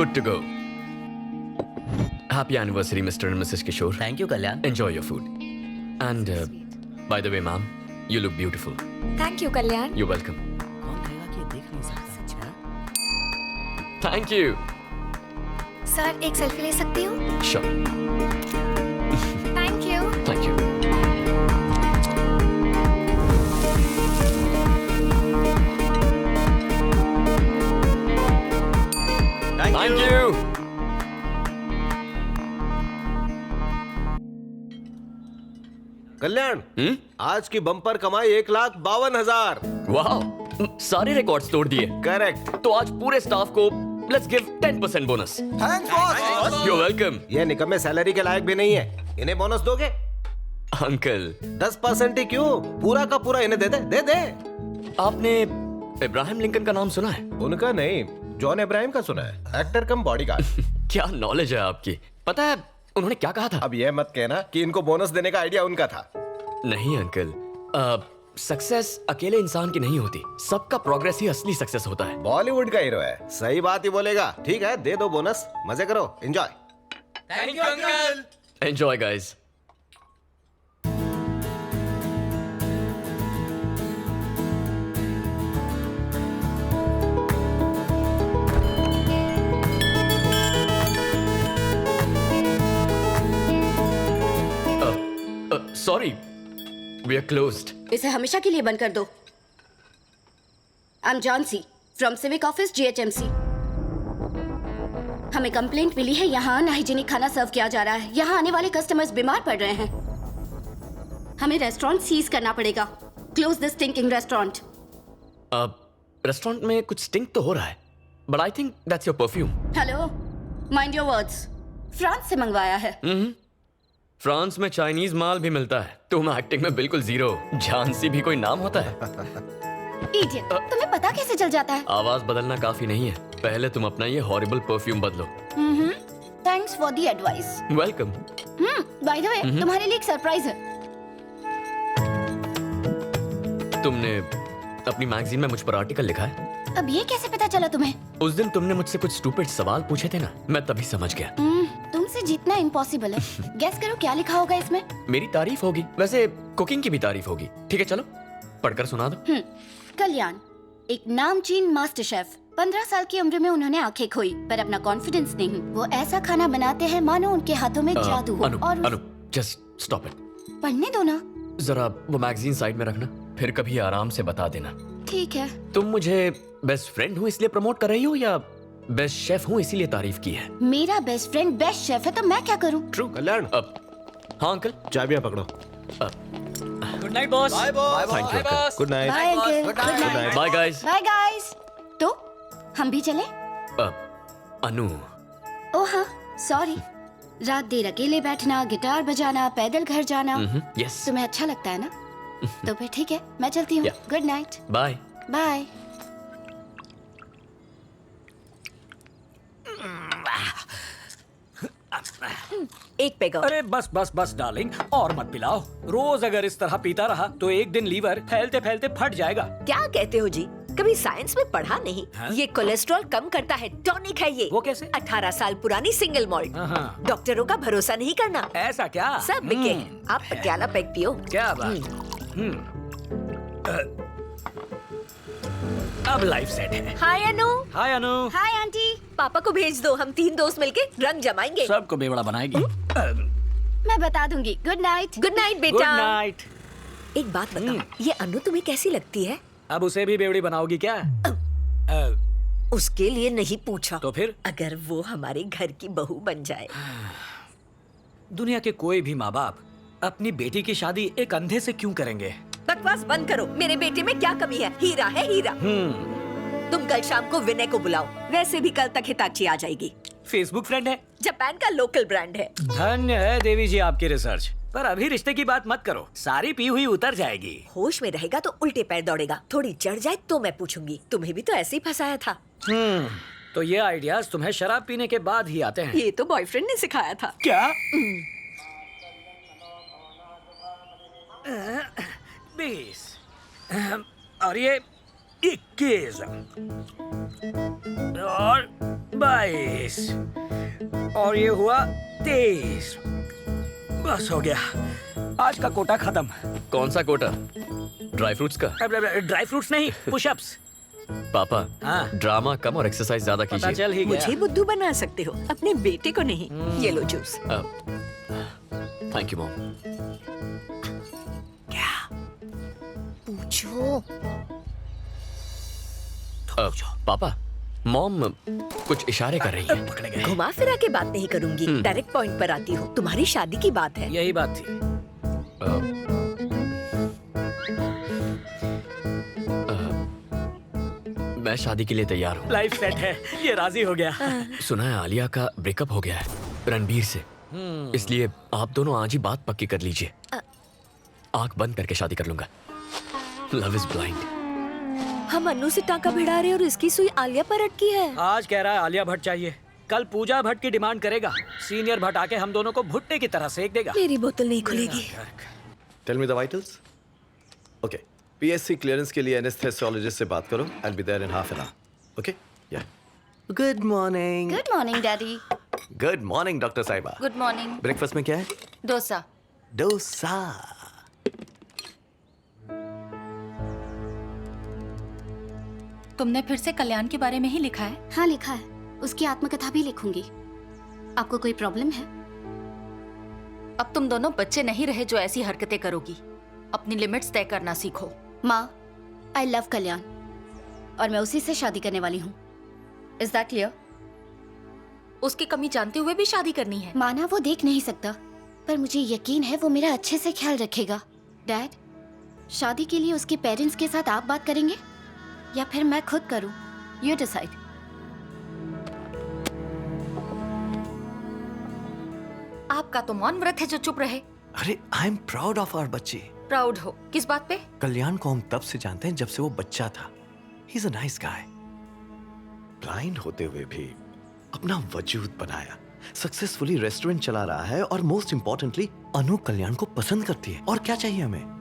Good to go. Happy anniversary, Mr. and Mrs. Kishore. Thank you Kalyan. Enjoy your food. And by the way, ma'am, you look beautiful. Thank you Kalyan. You're welcome. कौन कहेगा कि ये देख नहीं सकता? Thank you. Sir एक selfie ले सकती हूँ? Sure. Thank you. Thank you. Thank you. कल्याण, आज की बम्पर कमाई 1,52,000. वाह, सारे रिकॉर्ड्स तोड़ दिए. करेक्ट. तो आज पूरे स्टाफ को let's give 10% bonus. Thanks boss. You're welcome. ये निकम्मे सैलरी के लायक भी नहीं है. इन्हें बोनस दोगे? अंकल, 10% ही क्यों? पूरा का पूरा इन्हें दे दे. आपने इब्राहिम लिंकन का नाम सुना है? उनका नहीं, जॉन इब्राहिम का सुना है. एक्टर कम बॉडीगार्ड. क्या नॉलेज है आपकी. पता है उन्होंने क्या कहा था? अब ये मत कहना कि इनको बोनस देने का आइडिया उनका था. नहीं अंकल, सक्सेस अकेले इंसान की नहीं होती. सबका प्रोग्रेस ही असली सक्सेस होता है. बॉलीवुड का हीरो है, सही बात ही बोलेगा. ठीक है, दे दो बोनस. मजे करो, enjoy. Thank you uncle. Enjoy guys. Sorry, we are closed. इसे हमेशा के लिए बंद कर दो. I am Johnsy from civic office GHMC. हमें कंप्लेंट मिली है यहाँ अनहाइजीनिक खाना सर्व किया जा रहा है. यहाँ आने वाले कस्टमर्स बीमार पड़ रहे हैं. हमें रेस्टोरेंट सीज करना पड़ेगा. Close the stinking restaurant. Restaurant में कुछ स्टिंक तो हो रहा है, but I think that's your perfume. Hello, mind your words. France से मंगवाया है. फ्रांस में चाइनीज माल भी मिलता है. तुम एक्टिंग में बिल्कुल जीरो. झांसी भी कोई नाम होता है? इडियट, तुम्हें पता कैसे चल जाता है? आवाज बदलना काफी नहीं है. पहले तुम अपना ये हॉरिबल परफ्यूम बदलो. Thanks for the advice. Welcome. By the way, तुम्हारे लिए एक सरप्राइज है. तुमने अपनी मैगजीन में मुझ पर आर्टिकल लिखा है. अब ये कैसे पता चला तुम्हें? उस दिन तुमने मुझसे कुछ स्टूपिड सवाल पूछे थे ना, मैं तभी समझ गया. तुमसे जीतना इम्पॉसिबल है. गेस करो क्या लिखा होगा इसमें? मेरी तारीफ होगी. वैसे कुकिंग की भी तारीफ होगी. ठीक है, चलो पढ़कर सुना दो. कल्याण, एक नामचीन मास्टर शेफ. 15 साल की उम्र में उन्होंने आंखें खोई, पर अपना कॉन्फिडेंस नहीं. वो ऐसा खाना बनाते हैं मानो उनके हाथों में जादू हो. अनु, जस्ट स्टॉप इट. पढ़ने दो ना. जरा वो मैगजीन साइड में रखना, फिर कभी आराम से बता देना. ठीक है. तुम मुझे बेस्ट फ्रेंड हूँ इसलिए प्रमोट कर रही हो या बेस्ट शेफ हूँ इसीलिए तारीफ की है? मेरा बेस्ट फ्रेंड बेस्ट शेफ है तो मैं क्या करूँ? ट्रू. कल्याण, हाँ अंकल, चाबियां पकड़ो. Good night boss. Bye boss. Thank you uncle. Good night. Bye uncle. Good night. Bye guys. Bye guys. तो हम भी चले? अनु, ओह हाँ, सॉरी. रात देर अकेले बैठना, गिटार बजाना, पैदल घर जाना यस. तुम्हें अच्छा लगता है ना? तो फिर ठीक है, मैं चलती हूँ. Yeah. Good night. Bye. Bye. एक पेग और। अरे बस बस बस डार्लिंग, और मत पिलाओ. रोज अगर इस तरह पीता रहा तो एक दिन लीवर फैलते फैलते फट जाएगा. क्या कहते हो जी? कभी साइंस में पढ़ा नहीं? ये कोलेस्ट्रॉल कम करता है, टॉनिक है ये. वो कैसे? 18 साल पुरानी सिंगल मॉल्ट. हाँ. डॉक्टरों का भरोसा नहीं करना. ऐसा क्या? सब बिके हैं. आप पटियाला पेग पियो. क्या बात. अब लाइफ सेट है. Hi Anu. Hi Anu. Hi aunty. पापा को भेज दो, हम 3 दोस्त मिलके रंग जमाएंगे. सबको बेवड़ा बनाएगी. मैं बता दूंगी. Good night. Good night good बेटा. नाइट. एक बात बताओ, ये अनु तुम्हें कैसी लगती है? अब उसे भी बेवड़ी बनाओगी क्या? उसके लिए नहीं पूछा. तो फिर? अगर वो हमारे घर की बहू बन जाए. दुनिया के कोई भी माँ बाप अपनी बेटी की शादी एक अंधे से क्यों करेंगे? बकवास बंद करो. मेरे बेटे में क्या कमी है? हीरा है हीरा. तुम कल शाम को विनय को बुलाओ. वैसे भी कल तक हिताची आ जाएगी. फेसबुक फ्रेंड है. जापान का लोकल ब्रांड है. धन्य है देवी जी आपकी रिसर्च. पर अभी रिश्ते की बात मत करो, सारी पी हुई उतर जाएगी. होश में रहेगा तो उल्टे पैर दौड़ेगा. थोड़ी चढ़ जाए तो मैं पूछूंगी. तुम्हें भी तो ऐसे ही फंसाया था. तो ये आइडियाज तुम्हें शराब पीने के बाद ही आते हैं. ये तो बॉयफ्रेंड ने सिखाया था. क्या? 20 और ये 21 और 22 और ये हुआ 23। बस हो गया, आज का कोटा खत्म। कौन सा कोटा? ड्राई फ्रूट्स का? ड्राई फ्रूट्स नहीं, पुशअप्स। पापा, हाँ। ड्रामा कम और एक्सरसाइज ज्यादा पता कीजिए। चल ही गया। मुझे बुद्धू बना सकते हो, अपने बेटे को नहीं। ये लो जूस। Thank you mom. क्या पूछो? पापा, मॉम कुछ इशारे कर रही है। पकड़े गए। घुमा फिरा के बात नहीं करूंगी, डायरेक्ट पॉइंट पर आती हूँ। तुम्हारी शादी की बात है। यही बात थी। मैं शादी के लिए तैयार हूँ। लाइफ सेट है, ये राजी हो गया। सुना है आलिया का ब्रेकअप हो गया है रणबीर से, इसलिए आप दोनों आज ही बात पक्की कर लीजिए। आंख बंद करके शादी कर लूंगा। Love is blind. हम अन्नू से टाका भिड़ा रहे और इसकी सुई आलिया पर अटकी है। आज कह रहा है आलिया भट्ट चाहिए, कल पूजा भट्ट की डिमांड करेगा। सीनियर भट्ट आके हम दोनों को भुट्टे की तरह सेक देगा। मेरी बोतल नहीं खुलेगी। Tell me the vitals. Okay, PSC clearance के लिए एनेस्थेसियोलॉजिस्ट से बात करो। I will be there in half an hour. Okay? Yeah. Good morning. Good morning daddy. Good morning doctor साहिबा। Good morning. ब्रेकफास्ट में क्या है? डोसा। डोसा। तुमने फिर से कल्याण के बारे में ही लिखा है? हाँ लिखा है, उसकी आत्मकथा भी लिखूंगी। आपको कोई प्रॉब्लम है? अब तुम दोनों बच्चे नहीं रहे जो ऐसी हरकतें करोगी। अपनी लिमिट्स तय करना सीखो। माँ, आई लव कल्याण और मैं उसी से शादी करने वाली हूँ। Is that clear? उसकी कमी जानते हुए भी शादी करनी है? माना वो देख नहीं सकता, पर मुझे यकीन है वो मेरा अच्छे से ख्याल रखेगा। डैड, शादी के लिए उसके पेरेंट्स के साथ आप बात करेंगे या फिर मैं खुद करूं? You decide. आपका तो मौन व्रत है जो चुप रहे। अरे I am proud of our बच्चे। प्राउड हो किस बात पे? कल्याण को हम तब से जानते हैं जब से वो बच्चा था। He is a nice guy. Blind होते हुए भी अपना वजूद बनाया, सक्सेसफुली रेस्टोरेंट चला रहा है और मोस्ट इंपॉर्टेंटली अनु कल्याण को पसंद करती है। और क्या चाहिए हमें?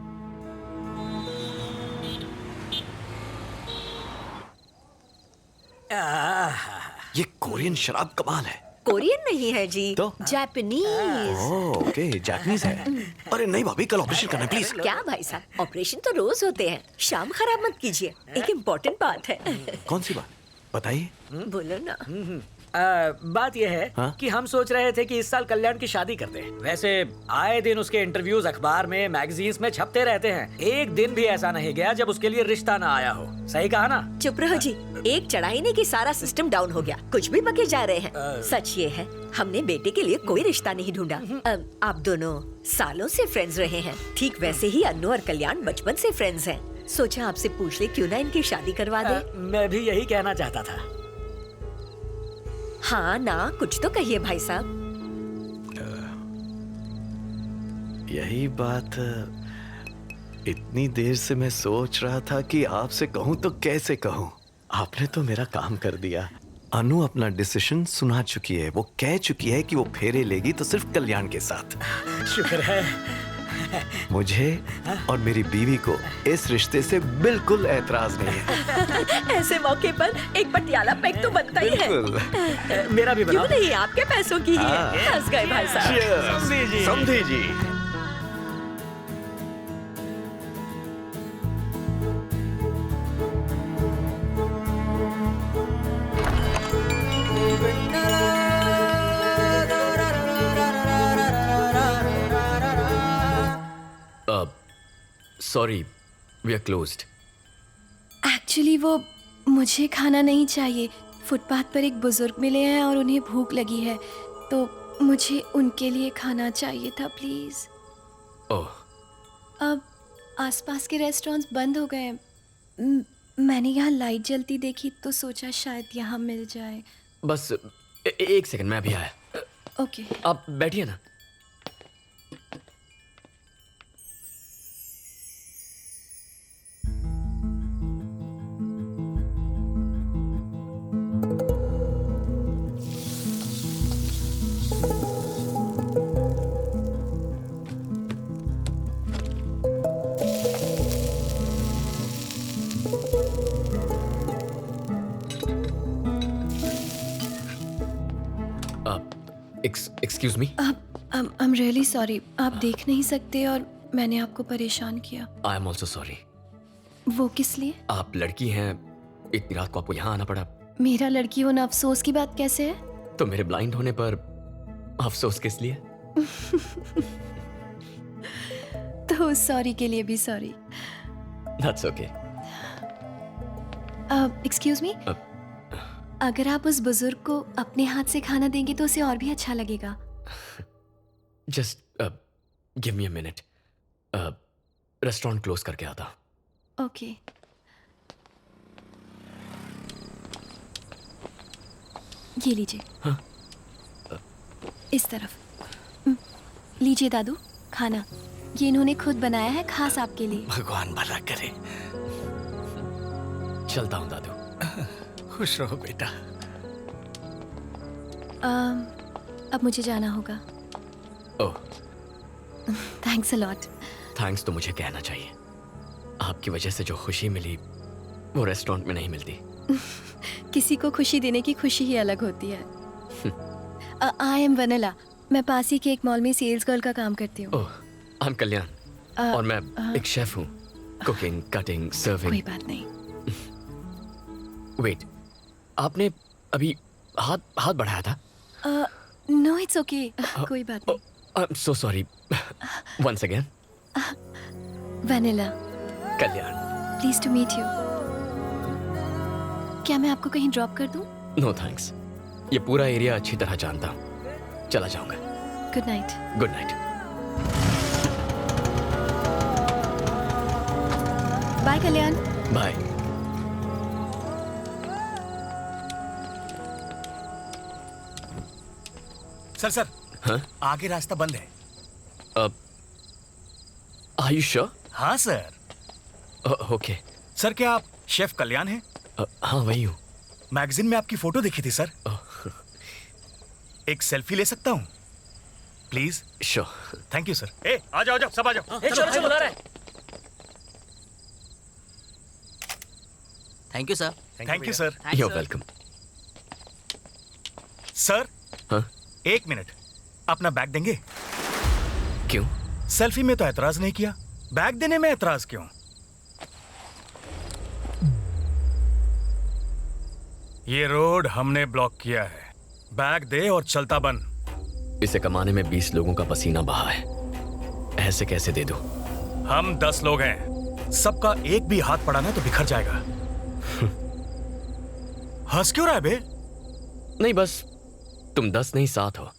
ये कोरियन शराब कमाल है। कोरियन नहीं है जी, तो? जापानीज। ओके, जापानीज है। अरे नहीं भाभी, कल ऑपरेशन करना है प्लीज। क्या भाई साहब, ऑपरेशन तो रोज होते हैं, शाम खराब मत कीजिए। एक इम्पोर्टेंट बात है। कौन सी बात बताइए? बोलो ना। बात यह है हाँ? कि हम सोच रहे थे कि इस साल कल्याण की शादी करते हैं। वैसे आए दिन उसके इंटरव्यूज अखबार में, मैगजीन्स में छपते रहते हैं। एक दिन भी ऐसा नहीं गया जब उसके लिए रिश्ता ना आया हो। सही कहा ना? चुप रहो जी, एक चढ़ाई नहीं कि सारा सिस्टम डाउन हो गया। कुछ भी बके जा रहे हैं। सच ये है, हमने बेटे के लिए कोई रिश्ता नहीं ढूंढा। आप दोनों सालों से फ्रेंड्स रहे हैं, ठीक वैसे ही अन्नू और कल्याण बचपन से फ्रेंड्स हैं। सोचा आपसे पूछ ले क्यों ना इनकी शादी करवा दे। मैं भी यही कहना चाहता था। हाँ ना, कुछ तो कहिए भाई साहब। यही बात इतनी देर से मैं सोच रहा था कि आपसे कहूं तो कैसे कहूं। आपने तो मेरा काम कर दिया। अनु अपना डिसीजन सुना चुकी है। वो कह चुकी है कि वो फेरे लेगी तो सिर्फ कल्याण के साथ। शुक्र है। मुझे और मेरी बीवी को इस रिश्ते से बिल्कुल ऐतराज नहीं है। ऐसे मौके पर एक पटियाला पैक तो बनता ही है। बिल्कुल। मेरा भी क्यों बनाओ। नहीं, आपके पैसों की ही है। हंस गए भाई साहब। Cheers. समधी जी। Sorry, we are closed. Actually वो मुझे खाना नहीं चाहिए। फुटपाथ पर एक बुजुर्ग मिले हैं और उन्हें भूख लगी है, तो मुझे उनके लिए खाना चाहिए था प्लीज़। ओह, अब आसपास के रेस्टोरेंट्स बंद हो गए। मैंने यहाँ लाइट जलती देखी तो सोचा शायद यहाँ मिल जाए। बस एक सेकंड, मैं अभी आया। ओके। आप बैठिए ना। Excuse me, I am really sorry. आप देख नहीं सकते और मैंने आपको परेशान किया। I am also sorry. वो किस लिए? आप लड़की हैं, इतनी रात को आपको यहाँ आना पड़ा। मेरा लड़की होना अफसोस की बात कैसे है? तो मेरे ब्लाइंड होने पर अफसोस किस लिए? तो सॉरी के लिए भी sorry. That's okay. Excuse me, अगर आप उस बुजुर्ग को अपने हाथ से खाना देंगे तो उसे और भी अच्छा लगेगा। Just give me a minute. Restaurant close करके आता। ओके। ये लीजिए। हाँ? इस तरफ। लीजिए दादू, खाना। ये इन्होंने खुद बनाया है, खास आपके लिए। भगवान भला करे। चलता हूँ दादू। खुश रहो बेटा। अब मुझे जाना होगा। ओह, थैंक्स अ लॉट। थैंक्स तो मुझे कहना चाहिए। आपकी वजह से जो खुशी मिली वो रेस्टोरेंट में नहीं मिलती। किसी को खुशी देने की खुशी ही अलग होती है। I am vanilla. मैं पास ही के एक मॉल में सेल्स गर्ल का काम करती हूँ। ओह, आई एम कल्याण और मैं एक शेफ हूँ। Cooking, cutting, serving. कोई बात नहीं। वेट, आपने अभी हाथ बढ़ाया था? नो इट्स ओके, कोई बात नहीं। I am so sorry. Once again. Vennela, Kalyan. Please to meet you. क्या मैं आपको कहीं ड्रॉप कर दूं? नो थैंक्स, ये पूरा एरिया अच्छी तरह जानता हूँ। चला जाऊंगा। Good night. Good night. Bye Kalyan. Bye. Sir हाँ? आगे रास्ता बंद है। Are you sure? हाँ सर। ओके। सर क्या आप शेफ कल्याण हैं? हाँ वही हूँ। मैगजीन में आपकी फोटो देखी थी सर। एक सेल्फी ले सकता हूँ please? Sure. Thank you sir. ए आ जाओ सब आ जाओ। चलो बुला रहा है। Thank you sir. Thank you sir. You are welcome. Sir हाँ? एक मिनट, अपना बैग देंगे? क्यों? सेल्फी में तो एतराज नहीं किया, बैग देने में एतराज क्यों? ये रोड हमने ब्लॉक किया है, बैग दे और चलता बन। इसे कमाने में 20 लोगों का पसीना बहा है, ऐसे कैसे दे दूं? हम 10 लोग हैं, सबका एक भी हाथ पड़ा ना तो बिखर जाएगा। हंस क्यों रहा है बे? नहीं बस तुम 10 नहीं 7 हो।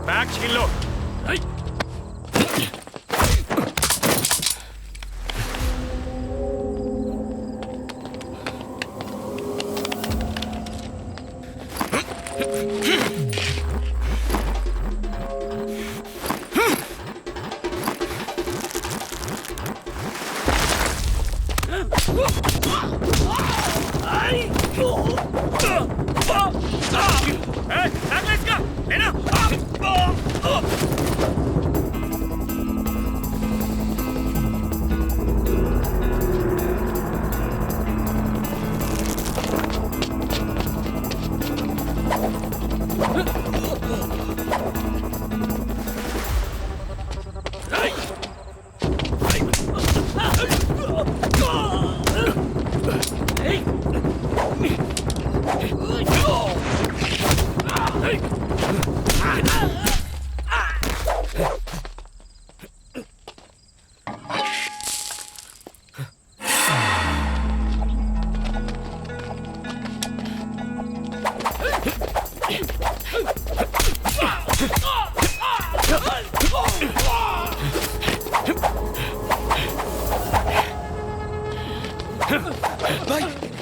बैग छीन लो। भाई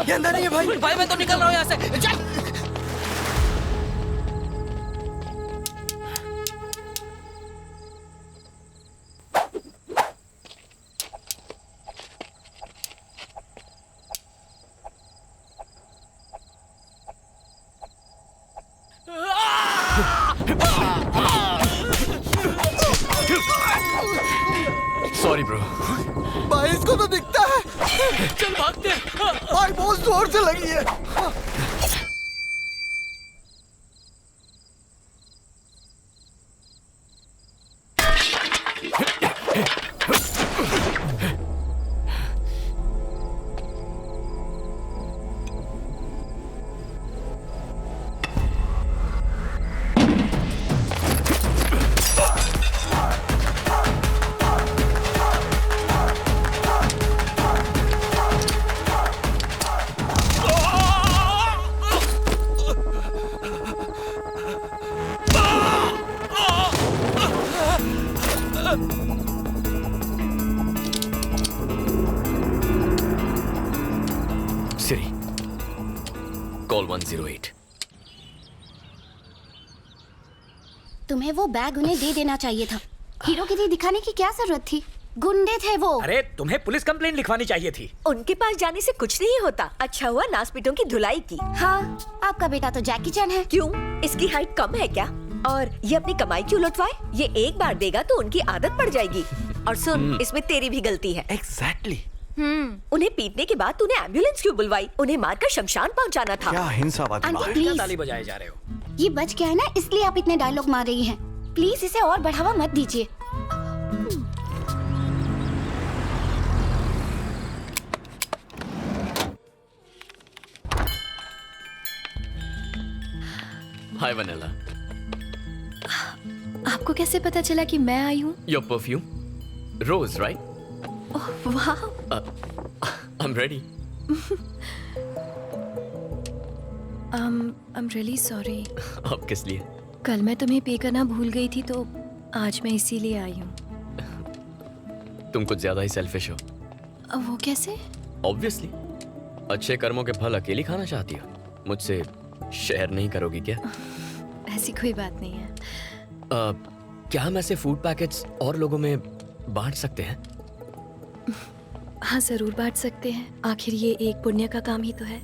ये अंदर नहीं है भाई। भाई मैं तो निकल रहा हूँ यहाँ से। चल। Sorry bro. भाई इसको तो दिखता है। चल भागते हैं। भाई बहुत जोर से लगी है। सिरी, कॉल 108। तुम्हें वो बैग उन्हें दे देना चाहिए था। हीरोगिरी दिखाने की क्या जरूरत थी? गुंडे थे वो। अरे तुम्हें पुलिस कंप्लेंट लिखवानी चाहिए थी। उनके पास जाने से कुछ नहीं होता। अच्छा हुआ नासपीटों की धुलाई की। हाँ, आपका बेटा तो जैकी चैन है। क्यों? इसकी हाइट कम है क्या? और ये अपनी कमाई क्यों लुटवाए? ये एक बार देगा तो उनकी आदत पड़ जाएगी। और सुन, इसमें तेरी भी गलती है। एग्जैक्टली। उन्हें पीटने के बाद तूने एम्बुलेंस क्यों बुलवाई? उन्हें मारकर शमशान पहुंचाना था। क्या हिंसावादी आंटी बात है। प्लीज, ताली बजाए जा रहे हो। ये बच गया है ना, इसलिए आप इतने डायलॉग मार रही हैं। प्लीज इसे और बढ़ावा मत दीजिए। हाय वनीला। आपको कैसे पता चला कि मैं आई हूँ? Your perfume, rose, right? वाह, I am ready. I am really sorry. अब किस लिए? कल मैं तुम्हें पे करना भूल गई थी, तो आज मैं इसीलिए आई हूँ। तुम कुछ ज्यादा ही सेल्फिश हो। वो कैसे? ऑब्वियसली, अच्छे कर्मों के फल अकेली खाना चाहती हो। मुझसे शेयर नहीं करोगी क्या? ऐसी कोई बात नहीं है। क्या हम ऐसे फूड पैकेट्स और लोगों में बांट सकते हैं? हाँ, जरूर बांट सकते हैं। आखिर ये एक पुण्य का काम ही तो है।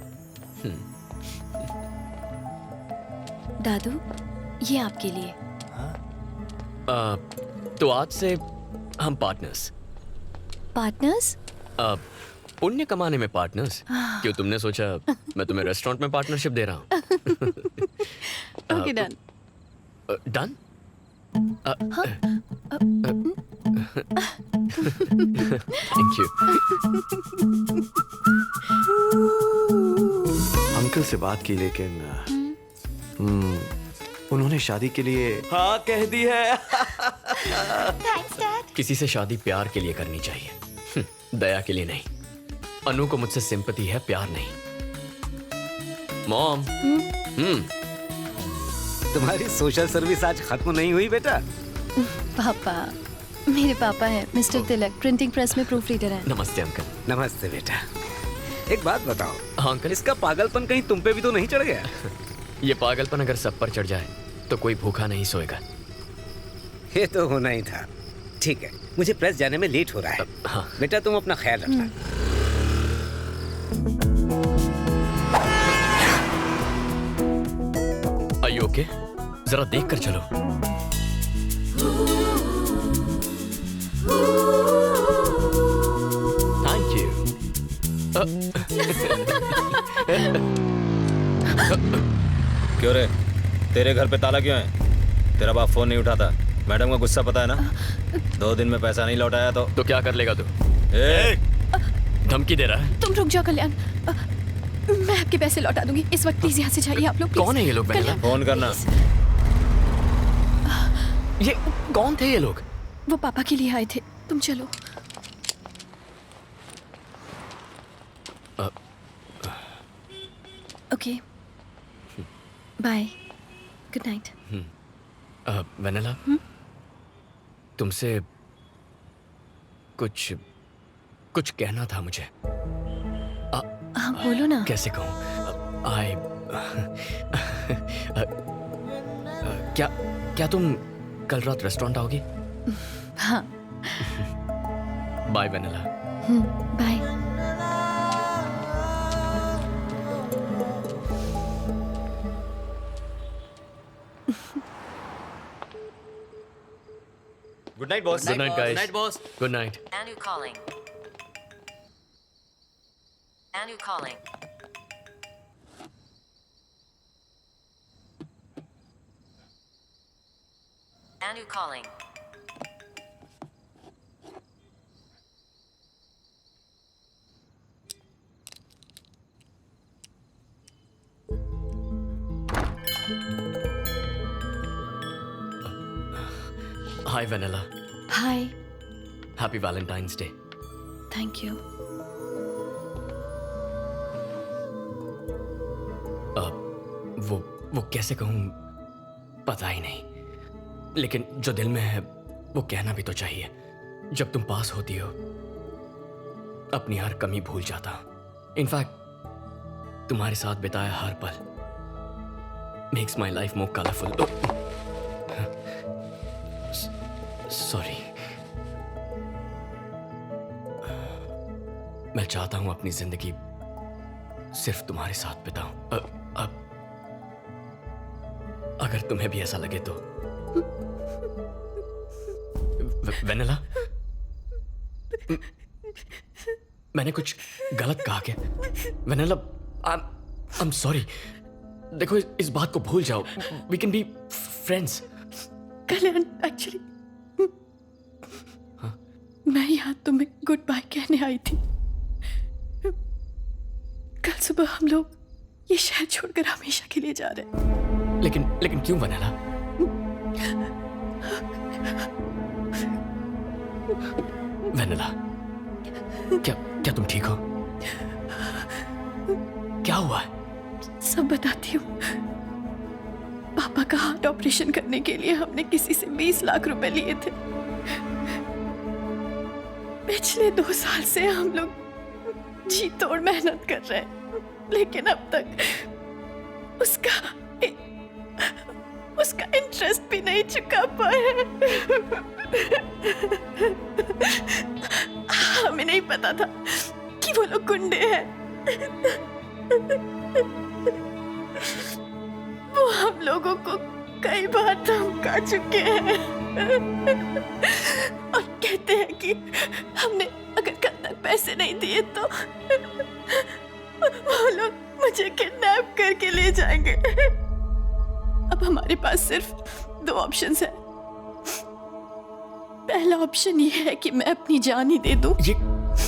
दादू, ये आपके लिए। तो आज से हम पार्टनर्स। पार्टनर्स? पुण्य कमाने में पार्टनर्स। क्यों, तुमने सोचा मैं तुम्हें रेस्टोरेंट में पार्टनरशिप दे रहा हूँ? Okay, done. Done? Thank you. Uncle से बात की, लेकिन उन्होंने शादी के लिए हाँ कह दी है। Thanks dad. किसी से शादी प्यार के लिए करनी चाहिए, दया के लिए नहीं। अनु को मुझसे सिंपैथी है, प्यार नहीं। मॉम। तुम्हारी सोशल सर्विस आज खत्म नहीं हुई बेटा? पापा, मेरे पापा हैं मिस्टर तिलक, प्रिंटिंग प्रेस में प्रूफ रीडर हैं। नमस्ते अंकल। नमस्ते बेटा। एक बात बताओ, हाँ अंकल। इसका पागलपन कहीं तुम पे भी तो नहीं चढ़ गया? ये पागलपन अगर सब पर चढ़ जाए तो कोई भूखा नहीं सोएगा। ये तो होना ही था। ठीक है, मुझे प्रेस जाने में लेट हो रहा है। हाँ। बेटा तुम अपना ख्याल रखना। Are you okay? जरा देख कर चलो। Thank you. क्यों रे, तेरे घर पे ताला क्यों है? तेरा बाप फोन नहीं उठाता। मैडम का गुस्सा पता है ना? 2 दिन में पैसा नहीं लौटाया तो क्या कर लेगा तू? धमकी दे रहा है? तुम रुक जाओ कल्याण, मैं आपके पैसे लौटा दूंगी। इस वक्त प्लीज यहाँ से जाइए आप लोग। कौन है ये लोग? फोन करना। ये कौन थे ये लोग? वो पापा के लिए आए थे। तुम चलो। Okay, bye, good night. Vennela, तुमसे कुछ कहना था मुझे। हाँ बोलो ना। कैसे कहूँ? क्या तुम कल रात रेस्टोरेंट आओगी? हाँ। Bye Vennela. Bye. Good night boss. Good night guys. Good night, boss. Good night. Anu calling. Anu calling. Anu calling. Hi Vennela. Hi. Happy Valentine's Day. Thank you. वो कैसे कहूँ पता ही नहीं, लेकिन जो दिल में है वो कहना भी तो चाहिए। जब तुम पास होती हो अपनी हर कमी भूल जाता हूं। इनफैक्ट तुम्हारे साथ बिताया हर पल makes my life more colourful. Sorry. मैं चाहता हूं अपनी जिंदगी सिर्फ तुम्हारे साथ बिताऊं। अब अगर तुम्हें भी ऐसा लगे तो। वेनिला, मैंने कुछ गलत कहा क्या? Vennela, I am sorry. देखो इस बात को भूल जाओ। We can be friends. Kalyan, actually मैं यहाँ तुम्हें गुड बाय कहने आई थी। कल सुबह हम लोग ये शहर छोड़कर हमेशा के लिए जा रहे हैं। लेकिन क्यों वेनिला? वेनिला, क्या तुम ठीक हो? क्या हुआ है? सब बताती हूँ। पापा का हार्ट ऑपरेशन करने के लिए हमने किसी से 20 लाख रुपए लिए थे। पिछले 2 साल से हम लोग जी तोड़ मेहनत कर रहे हैं, लेकिन अब तक उसका इंटरेस्ट भी नहीं चुका पाए। हमें नहीं पता था कि वो लोग गुंडे हैं। वो हम लोगों को कई बार धमका चुके हैं और कहते हैं कि हमने अगर कल तक पैसे नहीं दिए तो वो लोग मुझे किडनैप करके ले जाएंगे। अब हमारे पास सिर्फ 2 ऑप्शंस हैं। पहला ऑप्शन ये है कि मैं अपनी जान ही दे दूं। ये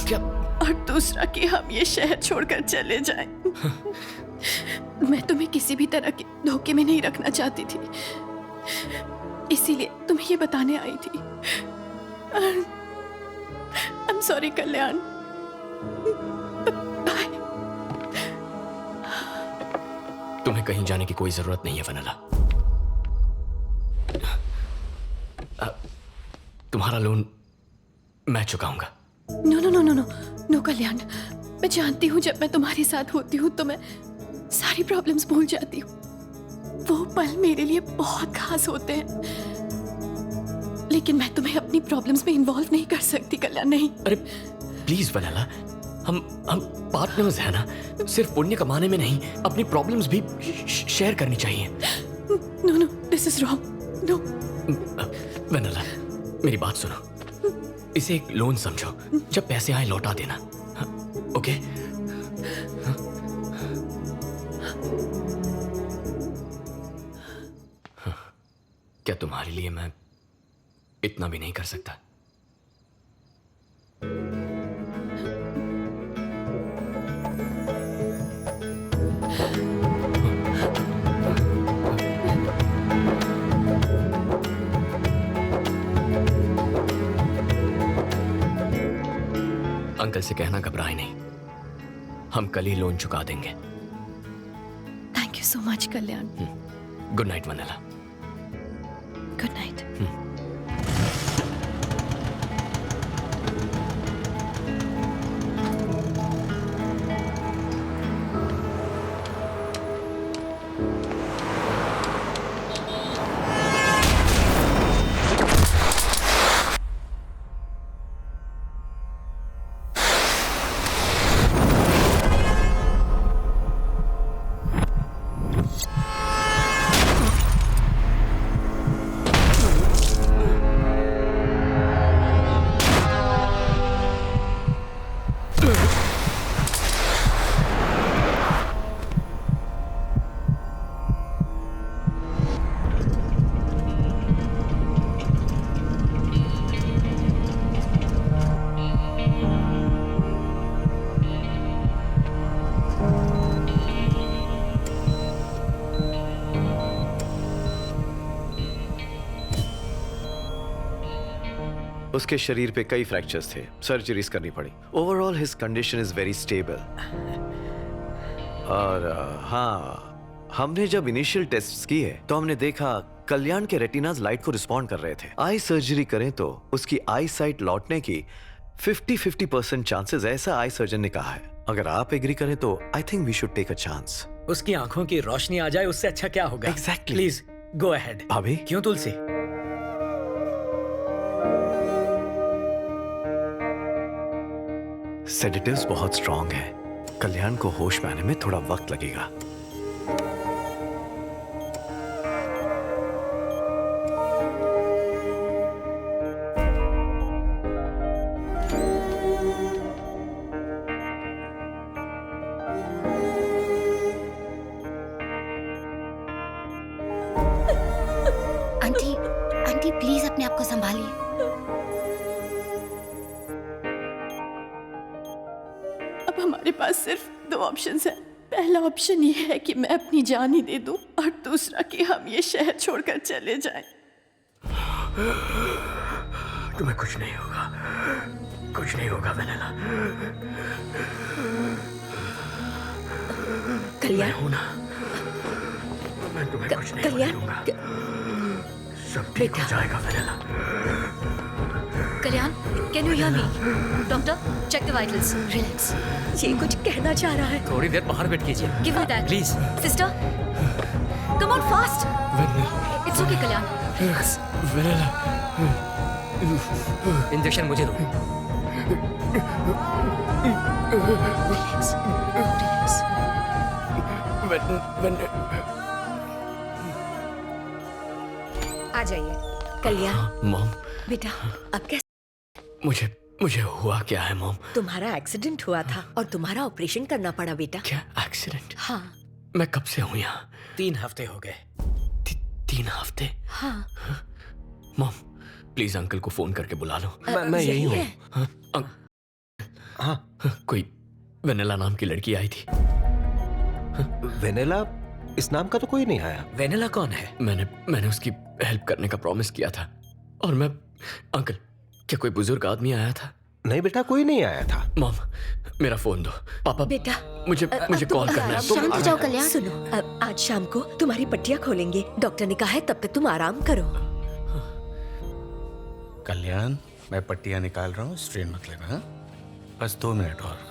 क्या? और दूसरा कि हम ये शहर छोड़कर चले जाएं। मैं तुम्हें किसी भी तरह के धोखे में नहीं रखना चाहती थी, इसीलिए तुम्हें ये बताने आई थी। I am sorry Kalyan. Bye. तुम्हें कहीं जाने की कोई जरूरत नहीं है वेनिला। तुम्हारा लोन मैं चुकाऊंगा। नो कल्याण। मैं जानती हूँ जब मैं तुम्हारे साथ होती हूँ तो मैं सारी प्रॉब्लम्स भूल जाती हूँ। वो पल मेरे लिए बहुत खास होते हैं, लेकिन मैं तुम्हें अपनी प्रॉब्लम्स में इन्वॉल्व नहीं कर सकती कल्याण। नहीं। अरे प्लीज वेनिला, हम पार्टनर्स हैं ना। सिर्फ पुण्य कमाने में नहीं, अपनी प्रॉब्लम्स भी शेयर करनी चाहिए। No, this is wrong. No Vennela, मेरी बात सुनो। इसे एक लोन समझो। जब पैसे आए लौटा देना। ओके? क्या तुम्हारे लिए मैं इतना भी नहीं कर सकता? अंकल से कहना घबराए नहीं, हम कल ही लोन चुका देंगे। Thank you so much Kalyan. Good night vanilla. Good night. उसके शरीर पे कई फ्रैक्चर्स थे, सर्जरीज करनी पड़ी। Overall his condition is very stable. और हाँ, हमने जब इनिशियल टेस्ट्स किए तो हमने देखा कल्याण के रेटिनाज लाइट को रिस्पॉन्ड कर रहे थे। आई सर्जरी करें तो उसकी आई साइट लौटने की 50% चांसेस, ऐसा आई सर्जन ने कहा है। अगर आप एग्री करें तो I think we should take a chance. उसकी आंखों की रोशनी आ जाए उससे अच्छा क्या होगा? Exactly. Please go ahead. भाभी, क्यों तुलसी? सेडेटिव्स बहुत स्ट्रॉन्ग है। कल्याण को होश में आने में थोड़ा वक्त लगेगा। आंटी, आंटी प्लीज अपने आप को संभालिए। अब हमारे पास सिर्फ 2 ऑप्शंस हैं। पहला ऑप्शन ये है कि मैं अपनी जान ही दे दूं, और दूसरा कि हम ये शहर छोड़कर चले जाएं। तुम्हें कुछ नहीं होगा, कुछ नहीं होगा वेनेला। कल्याण हूं ना, मैं तुम्हें कुछ नहीं होने दूंगा। सब ठीक हो जाएगा Vennela. Kalyan, can you hear me? Doctor, check the vitals. Relax. ये कुछ कहना चाह रहा है। थोड़ी देर बाहर वेट कीजिए। Give me that please. Sister, come on fast. It's okay Kalyan. Vennela, injection मुझे दो। रिलैक्स। रिलैक्स। आ जाइए। कल्याण मॉम, बेटा, अब कैसे? मुझे हुआ क्या है मॉम? तुम्हारा एक्सीडेंट हुआ था और तुम्हारा ऑपरेशन करना पड़ा बेटा। क्या एक्सीडेंट? हाँ। मैं कब से हूँ यहाँ? 3 हफ्ते हो गए। 3 हफ्ते? हाँ। मॉम, प्लीज अंकल को फोन करके बुला लो। मैं यही हूँ। हाँ, कोई वेनेला नाम की लड़की आई थी। वेनेला? इस नाम का तो कोई नहीं आया। वेनेला कौन है? मैंने उसकी हेल्प करने का प्रॉमिस किया था। और मैं अंकल, क्या कोई बुजुर्ग आदमी आया था? नहीं बेटा, कोई नहीं आया था। मॉम, मेरा फोन दो। पापा, बेटा, मुझे कॉल करना है। शांत हो जाओ कल्याण। सुनो, अब आज शाम को तुम्हारी पट्टियां खोलेंगे। डॉक्टर ने कहा है तब तक तुम आराम करो। कल्याण, मैं पट्टियां निकाल रहा हूँ, स्ट्रेन मत लेना। हाँ? बस 2 मिनट और।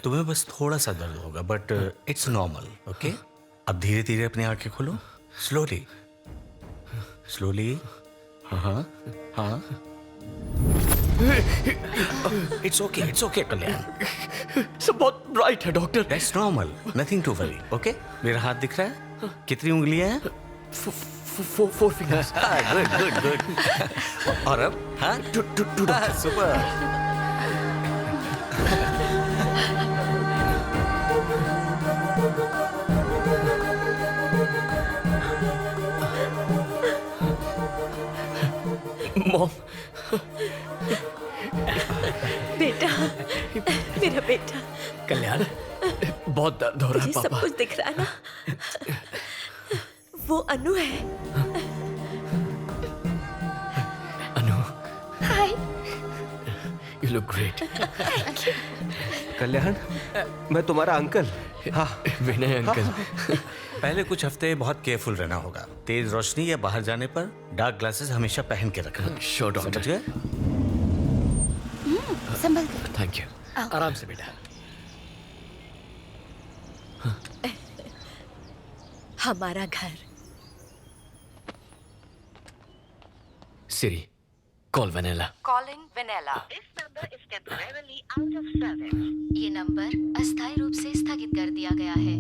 तुम्हें बस थोड़ा सा दर्द होगा, बट इट्स नॉर्मल। ओके, अब धीरे धीरे अपनी आंखें खोलो। Slowly slowly. हाँ हाँ, इट्स ओके कल्याण। सब बहुत ब्राइट है doctor. That's normal, nothing to worry. Okay, मेरा हाथ दिख रहा है? कितनी उंगलियां हैं? 4 फिंगर्स। और अब? हाँ, सुपर। मॉम, बेटा, मेरा बेटा। कल्याण, बहुत दर्द हो रहा है तुझे सब पापा। कुछ दिख रहा है ना? वो अनु है। Anu, hi. You look great. Kalyan, मैं तुम्हारा अंकल। हाँ, विनय अंकल। पहले कुछ हफ्ते बहुत केयरफुल रहना होगा। तेज रोशनी या बाहर जाने पर डार्क ग्लासेस हमेशा पहन के रखना। Sure doctor. समझ गए? संभल कर। Thank you. आराम से बेटा। हमारा घर। Siri, call Vennela. Calling Vennela. ये नंबर अस्थायी रूप से स्थगित कर दिया गया है।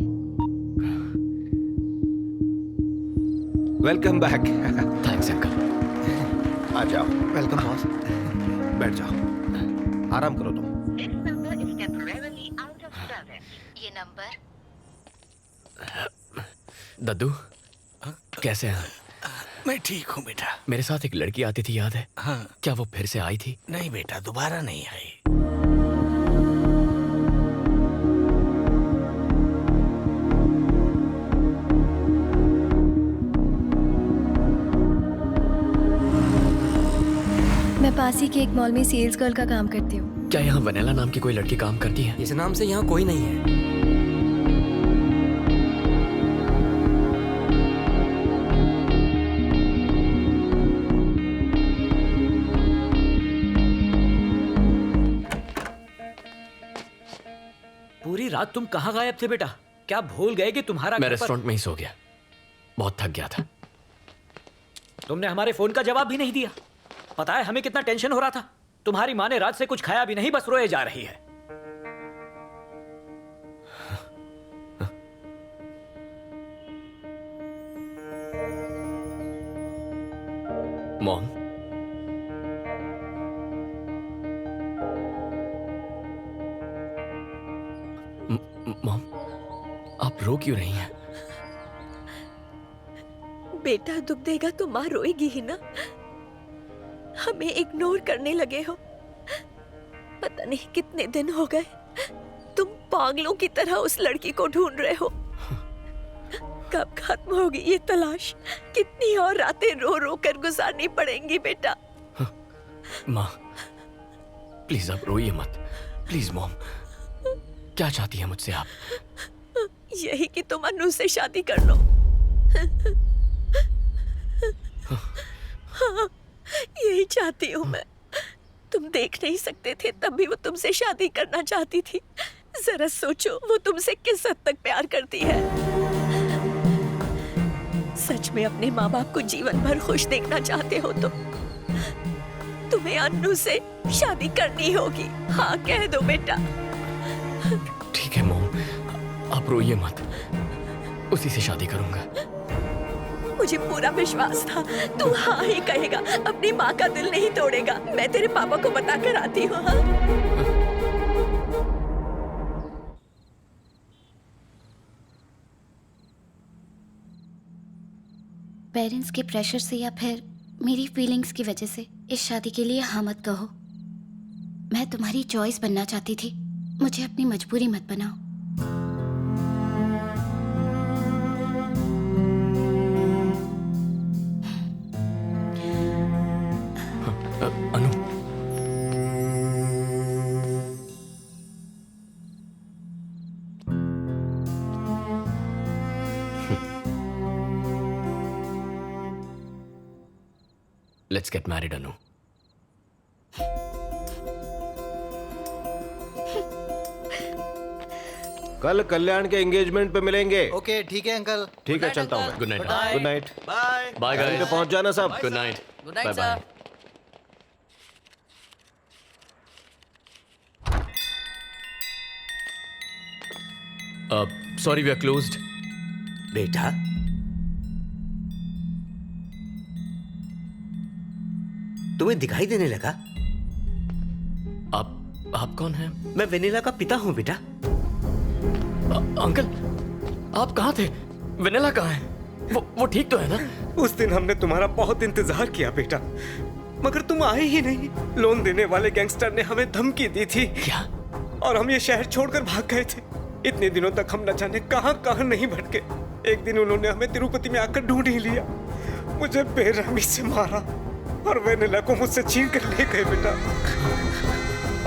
Welcome back. Thanks uncle. आ जाओ। Welcome boss. बैठ जाओ, आराम करो तुम। ये नंबर। दद्दू, कैसे हैं? मैं ठीक हूँ बेटा। मेरे साथ एक लड़की आती थी, याद है? हाँ। क्या वो फिर से आई थी? नहीं बेटा, दोबारा नहीं आई। मैं पास ही के एक मॉल में सेल्स गर्ल का काम करती हूँ। क्या यहाँ वनेला नाम की कोई लड़की काम करती है? इस नाम से यहाँ कोई नहीं है। पूरी रात तुम कहाँ गायब थे बेटा? क्या भूल गए कि तुम्हारा मैं घर पर- रेस्टोरेंट में ही सो गया, बहुत थक गया था। तुमने हमारे फोन का जवाब भी नहीं दिया। पता है हमें कितना टेंशन हो रहा था। तुम्हारी माँ ने रात से कुछ खाया भी नहीं, बस रोए जा रही है। मॉम, मॉम, आप रो क्यों रही हैं? बेटा दुख देगा तो माँ रोएगी ही ना। हमें इग्नोर करने लगे हो। पता नहीं कितने दिन हो गए तुम पागलों की तरह उस लड़की को ढूंढ रहे हो। कब खत्म होगी ये तलाश? कितनी और रातें रो रो कर गुजारनी पड़ेंगी बेटा? माँ, प्लीज आप रोइए मत। प्लीज मॉम, क्या चाहती है मुझसे आप? यही कि तुम अनु से शादी कर लो। हाँ, यही चाहती हूँ मैं। तुम देख नहीं सकते थे तब भी वो तुमसे शादी करना चाहती थी। जरा सोचो वो तुमसे किस हद तक प्यार करती है। सच में अपने माँ बाप को जीवन भर खुश देखना चाहते हो तो तुम्हें अनु से शादी करनी होगी। हाँ कह दो बेटा। ठीक है मॉम, आप रोइए मत, उसी से शादी करूंगा। मुझे पूरा विश्वास था तू हाँ ही कहेगा, अपनी माँ का दिल नहीं तोड़ेगा। मैं तेरे पापा को बता कर आती हूँ। हाँ? पेरेंट्स के प्रेशर से या फिर मेरी फीलिंग्स की वजह से इस शादी के लिए हाँ मत कहो। मैं तुम्हारी चॉइस बनना चाहती थी, मुझे अपनी मजबूरी मत बनाओ। अनु, लेट्स गेट मैरिड अनु। कल कल्याण के एंगेजमेंट पे मिलेंगे। ओके ठीक है अंकल। ठीक है, चलता हूँ मैं। Good night. Good night. Bye bye time पे गाइस। पहुंच जाना सब। Good night. Good bye night bye. Sir. Sorry we are closed. बेटा तुम्हें दिखाई देने लगा? आप कौन हैं? मैं वेनिला का पिता हूँ बेटा। अंकल, आप कहाँ थे? वेनिला कहाँ है? वो ठीक तो है ना? उस दिन हमने तुम्हारा बहुत इंतजार किया बेटा, मगर तुम आए ही नहीं। लोन देने वाले गैंगस्टर ने हमें धमकी दी थी। क्या? और हम ये शहर छोड़कर भाग गए थे। इतने दिनों तक हम न जाने कहां कहां नहीं भटके। एक दिन उन्होंने हमें तिरुपति में आकर ढूंढ ही लिया। मुझे बेरहमी से मारा और वेनिला को मुझसे छीन कर ले गए बेटा।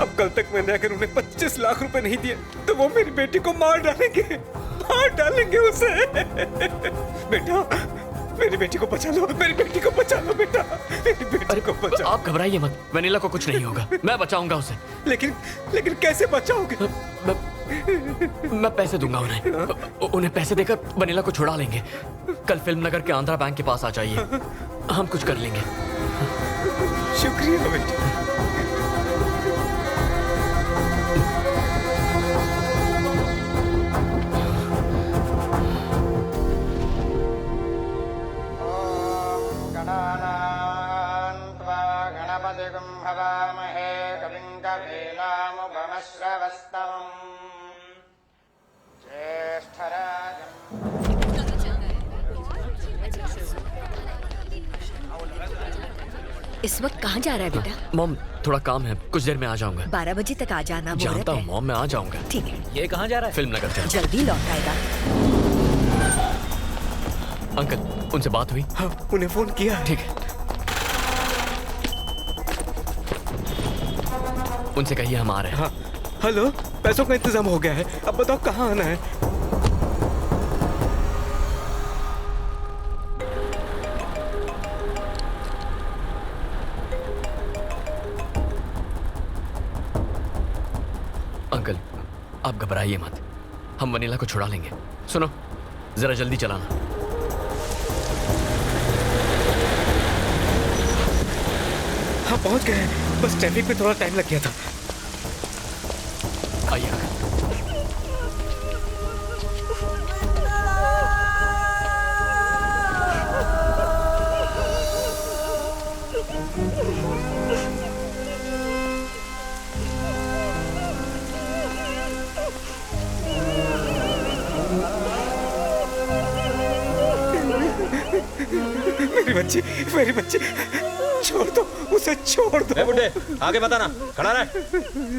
अब कल तक मैंने अगर उन्हें 25 लाख रुपए नहीं दिए तो वो मेरी बेटी को मार डालेंगे उसे। बेटा मेरी बेटी को बचा लो, मेरी बेटी को बचा लो बेटा, मेरी बेटी को बचाओ। आप घबराइए मत, वेनिला को कुछ नहीं होगा, मैं बचाऊंगा उसे। लेकिन कैसे बचाओगे? मैं पैसे दूंगा उन्हें पैसे देकर वेनिला को छुड़ा लेंगे। कल फिल्म नगर के आंध्रा बैंक के पास आ जाइए, हम कुछ कर लेंगे। शुक्रिया बेटा। इस वक्त कहाँ जा रहा है बेटा? मॉम, थोड़ा काम है, कुछ देर में आ जाऊंगा। 12 बजे तक आ जाना। जानता हूँ मॉम, मैं आ जाऊंगा। ठीक है। ये कहाँ जा रहा है? फिल्म नगर चल। जल्दी लौट आएगा। अंकल, उनसे बात हुई? हाँ, उन्हें फोन किया। ठीक है। उनसे कहिए हम आ रहे हैं। हाँ हेलो, पैसों का इंतजाम हो गया है, अब बताओ कहाँ आना है? अंकल आप घबराइए मत, हम वनीला को छुड़ा लेंगे। सुनो जरा जल्दी चलाना। हाँ पहुंच गए हैं, बस ट्रैफिक में थोड़ा टाइम लग गया था। आइए अंकल। मेरी बच्ची छोड़ दो उसे, छोड़ दो। बुड्ढे आगे बताना, खड़ा रह।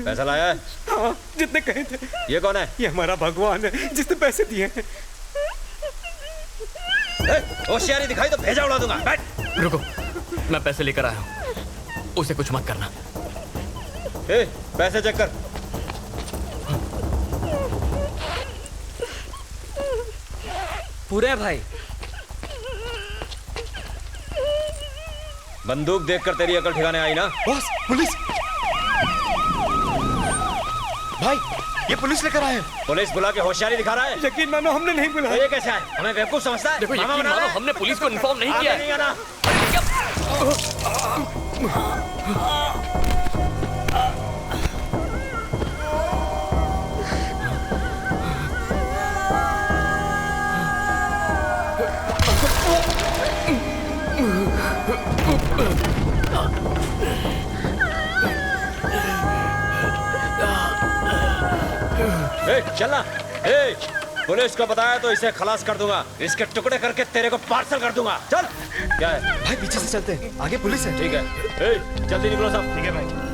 पैसा लाया है? हाँ जितने कहे थे। ये कौन है? ये हमारा भगवान है जिसने पैसे दिए हैं। होशियारी दिखाई तो भेजा उड़ा दूंगा। बैठ। रुको, मैं पैसे लेकर आया हूँ, उसे कुछ मत करना। पैसे चेक कर। पूरे भाई, बंदूक देखकर तेरी अकल ठिकाने आई ना? Boss police! भाई ये पुलिस लेकर आए। पुलिस बुला के होशियारी दिखा रहा है? यकीन मानो हमने नहीं बुलाया। ये कैसा है? हमें बेवकूफ समझता है? देखो यकीन मानो हमने पुलिस को इन्फॉर्म नहीं किया है। नहीं आना। चलना। पुलिस को बताया तो इसे खलास कर दूंगा, इसके टुकड़े करके तेरे को पार्सल कर दूंगा। चल। क्या है भाई? पीछे से चलते हैं, आगे पुलिस है। ठीक है, जल्दी निकलो सब। ठीक है भाई।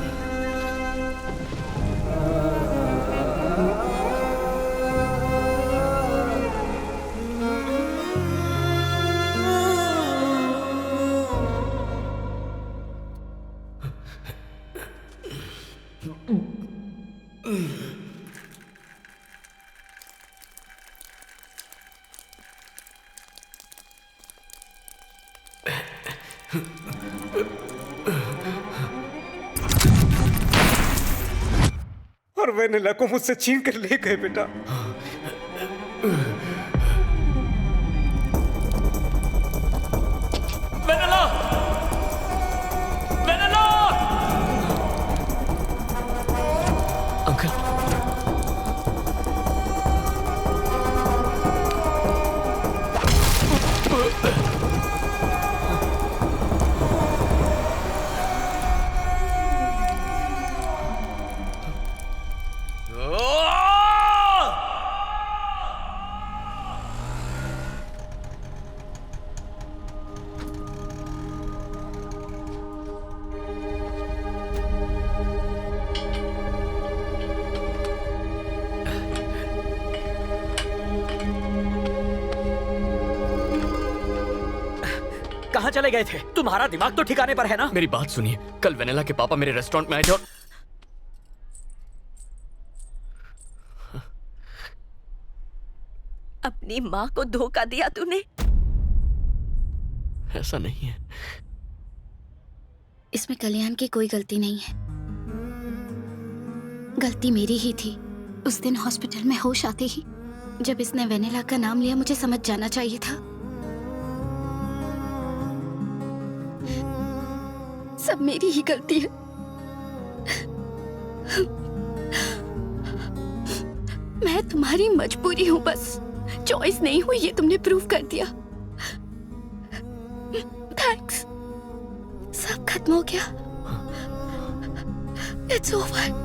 और वेनिला को मुझसे छीन कर ले गए बेटा। वेनिला! वेनिला! अंकल कहाँ चले गए थे? तुम्हारा दिमाग तो ठिकाने पर है ना? मेरी बात सुनिए, कल वेनिला के पापा मेरे रेस्टोरेंट में आए थे और अपनी माँ को धोखा दिया तूने। ऐसा नहीं है। इसमें कल्याण की कोई गलती नहीं है, गलती मेरी ही थी। उस दिन हॉस्पिटल में होश आते ही जब इसने वेनिला का नाम लिया, मुझे समझ जाना चाहिए था। सब मेरी ही गलती है। मैं तुम्हारी मजबूरी हूं, बस चॉइस नहीं हुई, ये तुमने प्रूव कर दिया। थैंक्स। सब खत्म हो गया। It's over.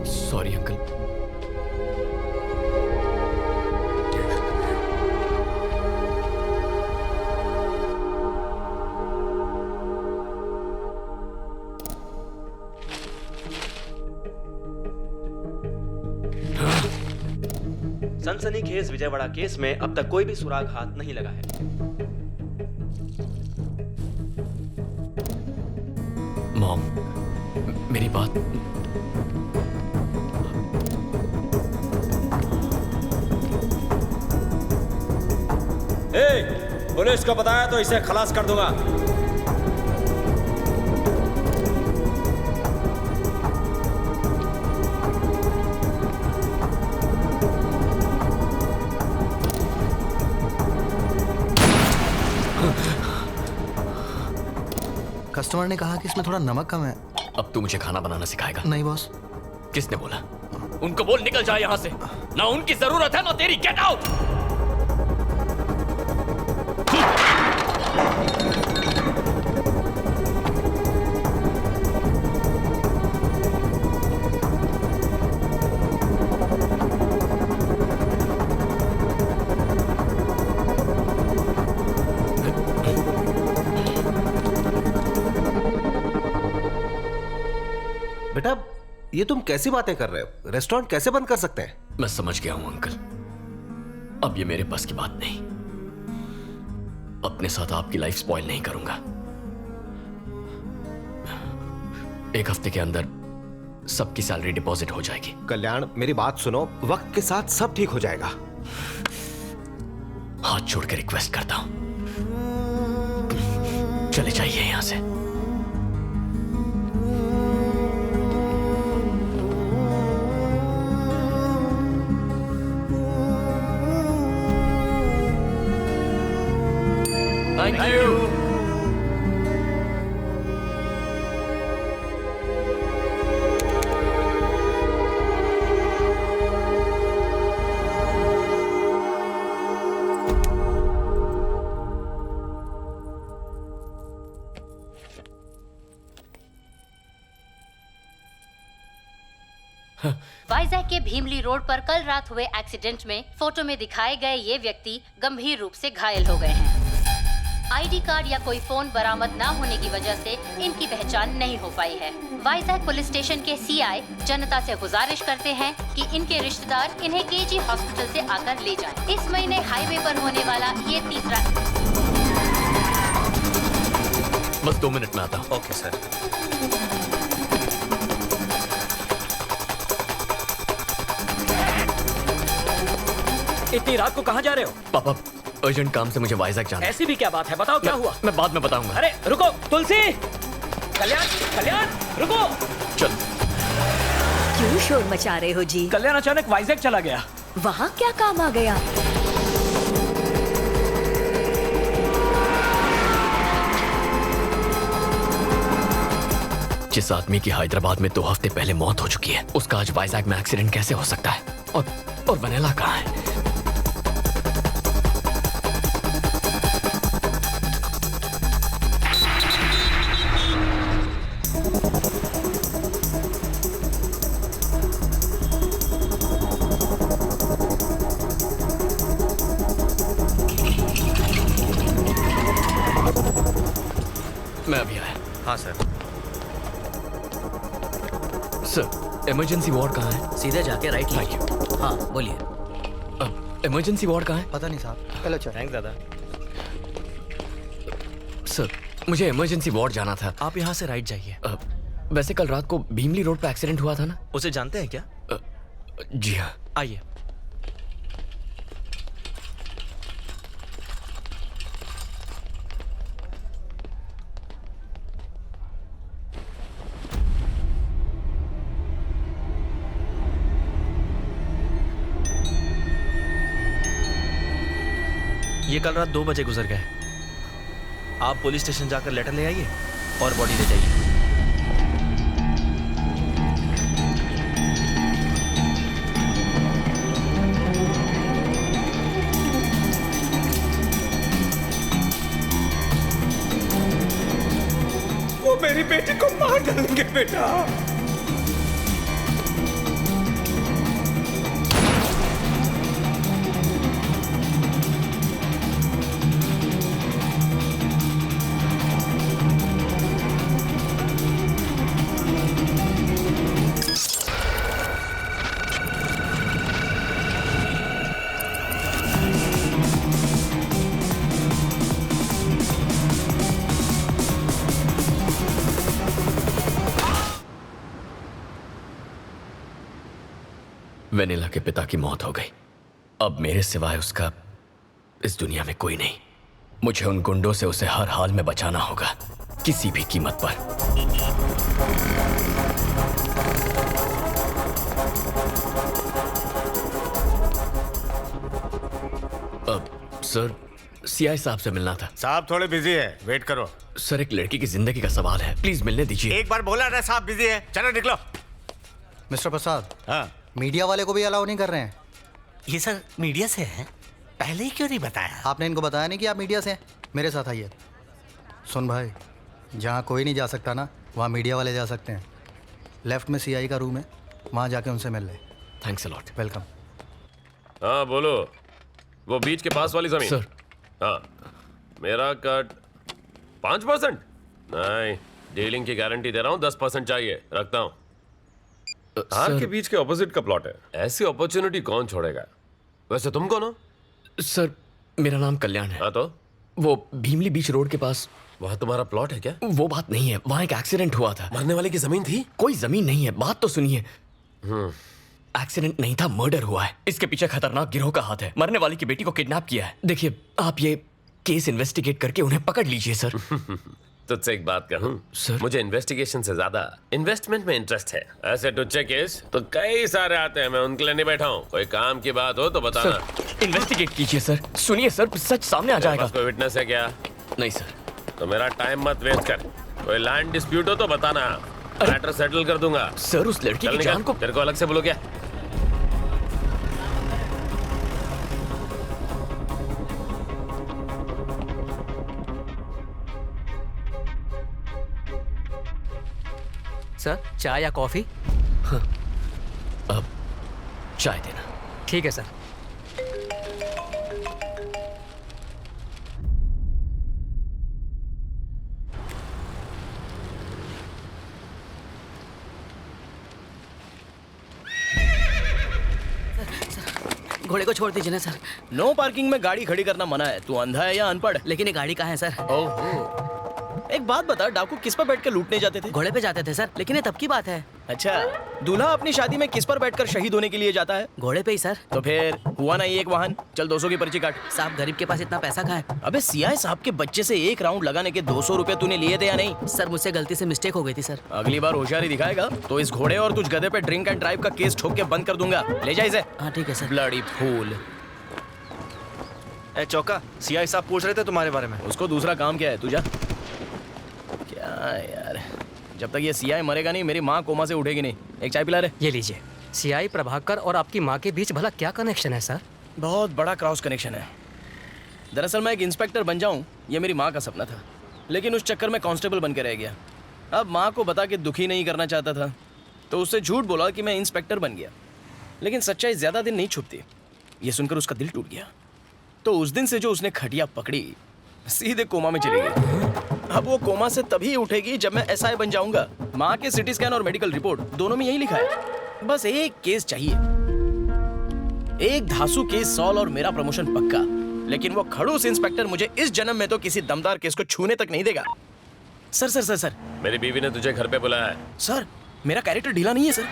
Sorry uncle. सनसनीखेज विजयवाड़ा केस में अब तक कोई भी सुराग हाथ नहीं लगा है। मॉम, मेरी बात। पुलिस को बताया तो इसे खलास कर दूंगा। कस्टमर ने कहा कि इसमें थोड़ा नमक कम है। अब तू मुझे खाना बनाना सिखाएगा? नहीं बॉस। किसने बोला? उनको बोल निकल जाए यहाँ से। ना उनकी जरूरत है ना तेरी। Get out. बेटा, ये तुम कैसी बातें कर रहे हो? रेस्टोरेंट कैसे बंद कर सकते हैं? मैं समझ गया हूं अंकल, अब ये मेरे बस की बात नहीं। अपने साथ आपकी लाइफ स्पॉइल नहीं करूंगा। एक हफ्ते के अंदर सबकी सैलरी डिपॉजिट हो जाएगी। कल्याण, मेरी बात सुनो, वक्त के साथ सब ठीक हो जाएगा। हाथ जोड़ के रिक्वेस्ट करता हूं, चले जाइए यहां से। Thank you. वाइजैक के भीमली रोड पर कल रात हुए एक्सीडेंट में फोटो में दिखाए गए ये व्यक्ति गंभीर रूप से घायल हो गए हैं। आईडी कार्ड या कोई फोन बरामद न होने की वजह से इनकी पहचान नहीं हो पाई है। वाइजैक पुलिस स्टेशन के सीआई जनता से गुजारिश करते हैं कि इनके रिश्तेदार इन्हें केजी हॉस्पिटल से आकर ले जाएं। इस महीने हाईवे पर होने वाला ये तीसरा। बस 2 मिनट में आता हूँ। Okay sir. इतनी रात को कहाँ जा रहे हो? पापा, अर्जेंट काम से मुझे वाइजैक जाना है। ऐसी भी क्या बात है? बताओ क्या हुआ? मैं बाद में बताऊंगा। अरे रुको, तुलसी, कल्याण, कल्याण, रुको। चल। क्यों शोर मचा रहे हो जी? कल्याण अचानक वाइजैक चला गया। वहाँ क्या काम आ गया? जिस आदमी की हैदराबाद में 2 हफ्ते पहले मौत हो चुकी है, उसका आज वाइजैक में एक्सीडेंट कैसे हो सकता है? और वनीला कहाँ है? मैं अभी आया। हाँ सर। सर, इमरजेंसी वार्ड कहाँ है? सीधे जाके राइट लीजिए। हाँ बोलिए। इमरजेंसी वार्ड कहाँ है? पता नहीं साहब। चलो चलो। थैंक्स दादा। सर, मुझे इमरजेंसी वार्ड जाना था। आप यहाँ से राइट जाइए। वैसे कल रात को भीमली रोड पर एक्सीडेंट हुआ था ना? उसे जानते हैं क्या? जी हाँ। आइए। ये कल रात 2 बजे गुजर गए। आप पुलिस स्टेशन जाकर लेटर ले आइए और बॉडी ले जाइए। वो मेरी बेटी को मार डालेंगे बेटा। वेनिला के पिता की मौत हो गई। अब मेरे सिवाय उसका इस दुनिया में कोई नहीं। मुझे उन गुंडों से उसे हर हाल में बचाना होगा, किसी भी कीमत पर। अब सर, सीआई साहब से मिलना था। साहब थोड़े बिजी है, वेट करो। सर, एक लड़की की जिंदगी का सवाल है, प्लीज मिलने दीजिए। एक बार बोला ना साहब बिजी है, चलो निकलो। मिस्टर प्रसाद, हाँ, मीडिया वाले को भी अलाउ नहीं कर रहे हैं। ये सर मीडिया से है, पहले ही क्यों नहीं बताया? आपने इनको बताया नहीं कि आप मीडिया से हैं? मेरे साथ आइए। सुन भाई, जहाँ कोई नहीं जा सकता ना, वहाँ मीडिया वाले जा सकते हैं। लेफ्ट में सीआई का रूम है, वहाँ जाके उनसे मिल ले। Thanks a lot. वेलकम। हाँ बोलो, वो बीच के पास वाली जमीन। सर। हाँ, मेरा कट 5%? नहीं, डीलिंग की गारंटी दे रहा हूँ, 10% चाहिए, रखता हूँ। हार के बीच के ऑपोजिट का प्लॉट है, ऐसी अपॉर्चुनिटी कौन छोड़ेगा? वैसे तुम कौन हो? सर, मेरा नाम कल्याण है। हाँ तो? वो भीमली बीच रोड के पास। वहाँ तुम्हारा प्लॉट है क्या? वो बात नहीं है, वहाँ एक एक्सीडेंट हुआ था। मरने वाले की जमीन थी? कोई जमीन नहीं है, बात तो सुनिए। एक्सीडेंट नहीं था, मर्डर हुआ है। इसके पीछे खतरनाक गिरोह का हाथ है। मरने वाली की बेटी को किडनैप किया है। देखिए, आप ये केस इन्वेस्टिगेट करके उन्हें पकड़ लीजिए सर। तुझसे एक बात कहूँ सर, मुझे इन्वेस्टिगेशन से ज्यादा इन्वेस्टमेंट में इंटरेस्ट है। ऐसे टुच्चे केस तो कई सारे आते हैं, मैं उनके लिए नहीं बैठा हूँ। कोई काम की बात हो तो बताना। सर, इन्वेस्टिगेट कीजिए सर। सुनिए सर, सच सामने आ जाएगा। कोई विटनेस है क्या? नहीं सर। तो मेरा टाइम मत वेस्ट कर। कोई लैंड डिस्प्यूट हो तो बताना, मैटर सेटल कर दूंगा। सर, उस लड़की की जान को तेरे को अलग से बोलो क्या? सर, चाय या कॉफी? हाँ, अब चाय देना। ठीक है सर। घोड़े को छोड़ दीजिए ना सर। नो पार्किंग में गाड़ी खड़ी करना मना है। तू अंधा है या अनपढ़? लेकिन ये गाड़ी कहाँ है सर? ओहो, एक बात बता, डाकू किस पर बैठकर लूटने जाते थे? घोड़े पे जाते थे सर, लेकिन ये तब की बात है। अच्छा, दूल्हा अपनी शादी में किस पर बैठकर शहीद होने के लिए जाता है? घोड़े पे ही सर। तो फिर हुआ ना ये एक वाहन। चल 200 की पर्ची काट। साहब, गरीब के पास इतना पैसा कहाँ है? अबे सीआई साहब के बच्चे से एक राउंड लगाने के 200 रुपए तूने लिए थे या नहीं? सर, मुझसे गलती से मिस्टेक हो गई थी सर। अगली बार होशियारी दिखाएगा तो इस घोड़े और तुझ गधे पे ड्रिंक एंड ड्राइव का केस ठोक के बंद कर दूंगा। ले जा इसे। हाँ ठीक है सर। Bloody fool. ए चौका, सीआई साहब पूछ रहे थे तुम्हारे बारे में। उसको दूसरा काम क्या है? तू जा। क्या यार, जब तक ये सीआई मरेगा नहीं, मेरी माँ कोमा से उठेगी नहीं। एक चाय पिला रे। ये लीजिए। सीआई प्रभाकर और आपकी माँ के बीच भला क्या कनेक्शन है सर? बहुत बड़ा क्रॉस कनेक्शन है। दरअसल मैं एक इंस्पेक्टर बन जाऊं, ये मेरी माँ का सपना था, लेकिन उस चक्कर में कांस्टेबल बन के रह गया। अब माँ को बता के दुखी नहीं करना चाहता था, तो उससे झूठ बोला कि मैं इंस्पेक्टर बन गया। लेकिन सच्चाई ज्यादा दिन नहीं छुपती। ये सुनकर उसका दिल टूट गया। तो उस दिन से जो उसने खटिया पकड़ी, सीधे कोमा में चली गई। अब वो कोमा से तभी उठेगी जब मैं एसआई बन जाऊंगा। माँ के सिटी स्कैन और मेडिकल रिपोर्ट दोनों में यही लिखा है। बस एक केस चाहिए, एक धांसू केस सॉल्व और मेरा प्रमोशन पक्का। लेकिन वो खड़ूस इंस्पेक्टर मुझे इस जन्म में तो किसी दमदार केस को छूने तक नहीं देगा। सर सर सर सर, मेरी बीवी ने तुझे घर पे बुलाया है। सर, मेरा कैरेक्टर ढीला नहीं है सर।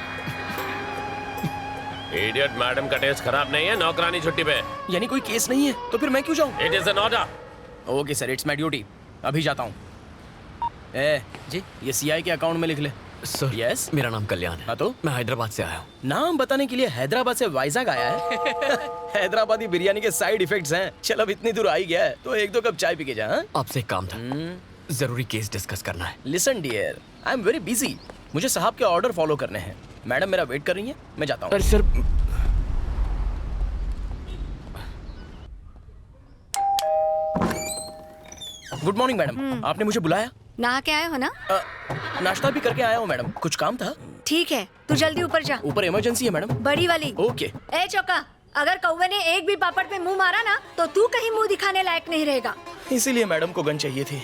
इडियट, मैडम का टेस्ट खराब नहीं है, नौकरानी छुट्टी पे। यानी कोई केस नहीं है तो फिर मैं क्यों जाऊं? It is an order. Okay sir, it's my duty. अभी जाता हूँ। ए जी, ये सीआई के अकाउंट में लिख ले। सर, यस, मेरा नाम कल्याण है। हाँ तो? मैं हैदराबाद से आया हूँ। नाम बताने के लिए हैदराबाद से वाइजाग आया है? हैदराबादी बिरयानी के साइड इफेक्ट्स हैं। चल, अब इतनी दूर आ ही गया है तो एक दो कप चाय पी के जा। आपसे एक काम था, जरूरी केस डिस्कस करना है। Listen dear, I am very busy. मुझे साहब के ऑर्डर फॉलो करने हैं। मैडम मेरा वेट कर रही है, मैं जाता हूँ। अरे सर, गुड मॉर्निंग मैडम, आपने मुझे बुलाया? नहा के आए हो ना? नाश्ता भी करके आया हूँ मैडम, कुछ काम था? ठीक है, तू जल्दी ऊपर जा। ऊपर इमरजेंसी है मैडम। बड़ी वाली। ओके। ए चौका, अगर कौवे ने एक भी पापड़ पे मुंह मारा ना, तो तू कहीं मुंह दिखाने लायक नहीं रहेगा। इसीलिए मैडम को गन चाहिए थी।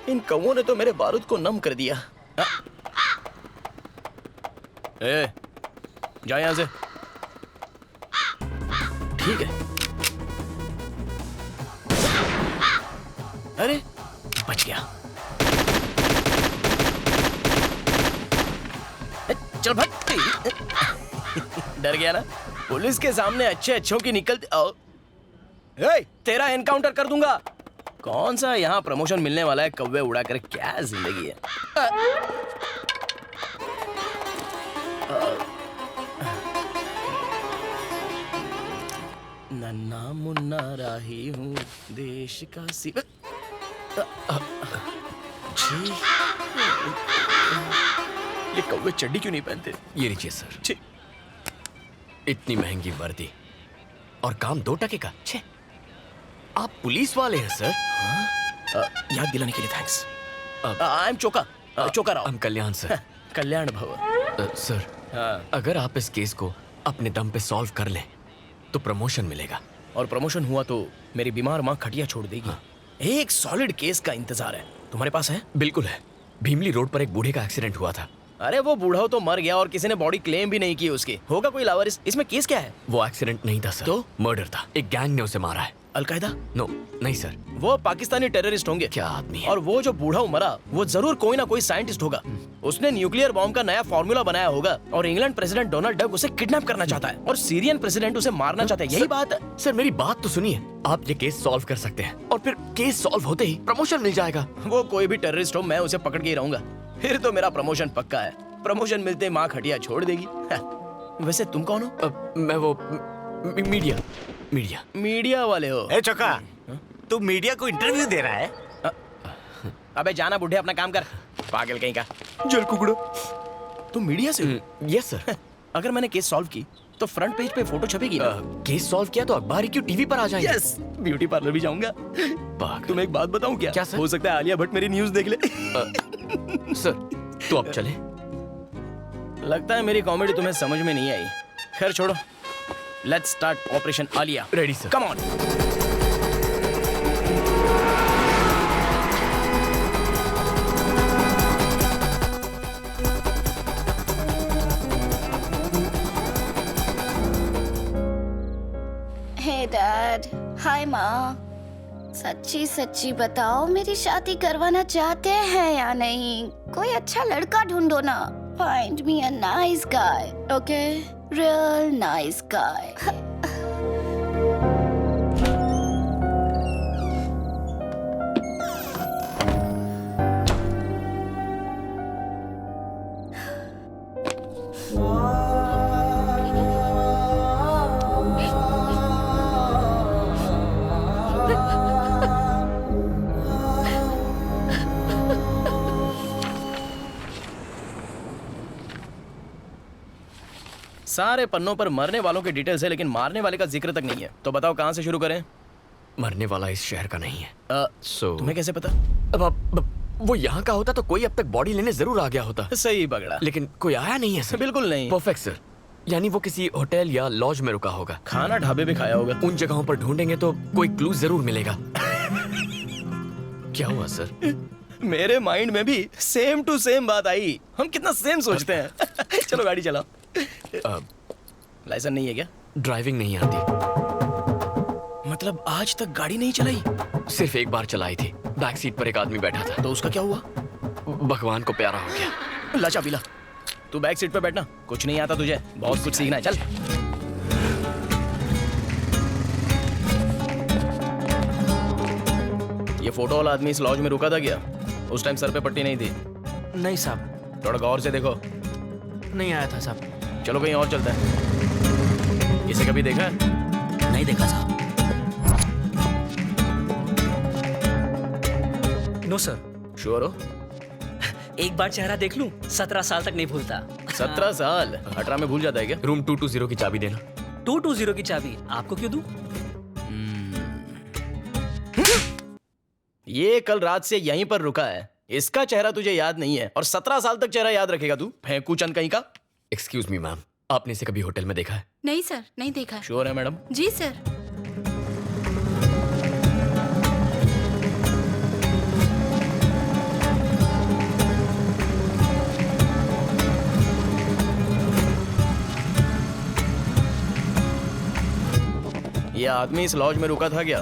इन कौवों ने तो मेरे बारूद को नम कर दिया। ए, जा यहाँ से। ठीक है। अरे, बच गया। चल भाग। डर गया ना? पुलिस के सामने अच्छे अच्छों की निकलती तेरा एनकाउंटर कर दूंगा। कौन सा यहाँ प्रमोशन मिलने वाला है, कौवे उड़ा कर क्या जिंदगी है। नन्ना मुन्ना राही हूँ देश का जी ये कौवे चड्डी क्यों नहीं पहनते? ये लीजिए सर। इतनी महंगी वर्दी और काम 2 टके का। छे, आप पुलिस वाले हैं सर? याद दिलाने के लिए thanks. I am Choka Rao. हम कल्याण सर। कल्याण भव। सर अगर आप इस केस को अपने दम पे सॉल्व कर लें तो प्रमोशन मिलेगा। और प्रमोशन हुआ तो मेरी बीमार माँ खटिया छोड़ देगी। एक सॉलिड केस का इंतजार है, तुम्हारे पास है? बिल्कुल है। भीमली रोड पर एक बूढ़े का एक्सीडेंट हुआ था। अरे वो बूढ़ा तो मर गया और किसी ने बॉडी क्लेम भी नहीं की उसकी। होगा कोई लावारिस। इसमें केस क्या है? वो एक्सीडेंट नहीं था सर, तो मर्डर था। एक गैंग ने उसे मारा है। अलकायदा? नो नहीं सर, वो पाकिस्तानी टेररिस्ट होंगे। क्या आदमी है? और वो जो बूढ़ा मरा वो जरूर कोई ना कोई साइंटिस्ट होगा। उसने न्यूक्लियर बॉम्ब का नया फॉर्मूला बनाया होगा और इंग्लैंड प्रेसिडेंट डोनाल्ड डक उसे किडनैप करना चाहता है और सीरियन प्रेसिडेंट उसे मारना चाहता है। यही बात है। सर मेरी बात तो सुनिए, आप ये केस सॉल्व कर सकते हैं और फिर केस सॉल्व होते ही प्रमोशन मिल जाएगा। वो कोई भी टेररिस्ट हो, मैं उसे पकड़ के ही रहूंगा। फिर तो मेरा प्रमोशन पक्का है। प्रमोशन मिलते माँ खटिया छोड़ देगी। वैसे तुम कौन हो? मैं वो मीडिया वाले हो? ए चोका, तू मीडिया को इंटरव्यू दे रहा है? अबे जाना बुढ़े, अपना काम कर। पागल कहीं का जल कुकड़ो। तुम मीडिया से हो? Yes sir. अगर मैंने केस सॉल्व की तो फ्रंट पेज पे फोटो छपेगी। केस सॉल्व किया तो अखबार ही क्यों टीवी पर आ जाएंगे। यस, ब्यूटी पार्लर भी जाऊंगा। तुम एक बात बताऊं क्या? सर? हो सकता है आलिया भट्ट मेरी न्यूज देख ले। सर तो अब चले। लगता है मेरी कॉमेडी तुम्हें समझ में नहीं आई। खैर छोड़ो, let's start operation Alia. Ready sir. Come on. Hey dad, hi माँ। सच्ची सच्ची बताओ, मेरी शादी करवाना चाहते हैं या नहीं? कोई अच्छा लड़का ढूंढो ना। Find me a nice guy, okay? Real nice guy. सारे पन्नों पर मरने वालों के डिटेल्स है लेकिन मारने वाले का जिक्र तक नहीं है। तो बताओ कहां से शुरू करें? मरने वाला इस शहर का नहीं है। तुम्हें कैसे पता? अब वो यहाँ का होता तो कोई अब तक बॉडी लेने जरूर आ गया होता। सही पकड़ा। लेकिन कोई आया नहीं है सर। बिल्कुल नहीं। Perfect sir. यानी वो किसी होटल या लॉज में रुका होगा। खाना ढाबे पे खाया होगा। उन जगहों पर ढूंढेंगे तो कोई क्लू जरूर मिलेगा। क्या हुआ सर? मेरे माइंड में भी सेम टू सेम बात आई। हम कितना सेम सोचते हैं। चलो गाड़ी चलाओ। लाइसेंस नहीं है क्या? ड्राइविंग नहीं आती। मतलब आज तक गाड़ी नहीं चलाई? सिर्फ एक बार चलाई थी। बैक सीट पर एक आदमी बैठा था। तो उसका क्या हुआ? भगवान को प्यारा हो गया। ला चाबी ला। तू बैक सीट पे बैठना। कुछ नहीं आता तुझे, बहुत कुछ सीखना है। चल। ये फोटो वाला आदमी इस लॉज में रुका था क्या? उस टाइम सर पे पट्टी नहीं थी? नहीं साहब। थोड़ा गौर से देखो। नहीं आया था साहब। चलो कहीं और चलता है। इसे कभी देखा है? नहीं देखा साहब। No sir. श्योर हो? एक बार चेहरा देख लूं, 17 साल तक नहीं भूलता। 17 साल? 18 में भूल जाता है क्या? रूम 220 की चाबी देना। 220 की चाबी आपको क्यों दूं? ये कल रात से यहीं पर रुका है। इसका चेहरा तुझे याद नहीं है और 17 साल तक चेहरा याद रखेगा तू? फेंकू चंद कहीं का। एक्सक्यूज मी मैम, आपने इसे कभी होटल में देखा है? नहीं सर, नहीं देखा। श्योर है मैडम? जी सर। ये आदमी इस लॉज में रुका था क्या?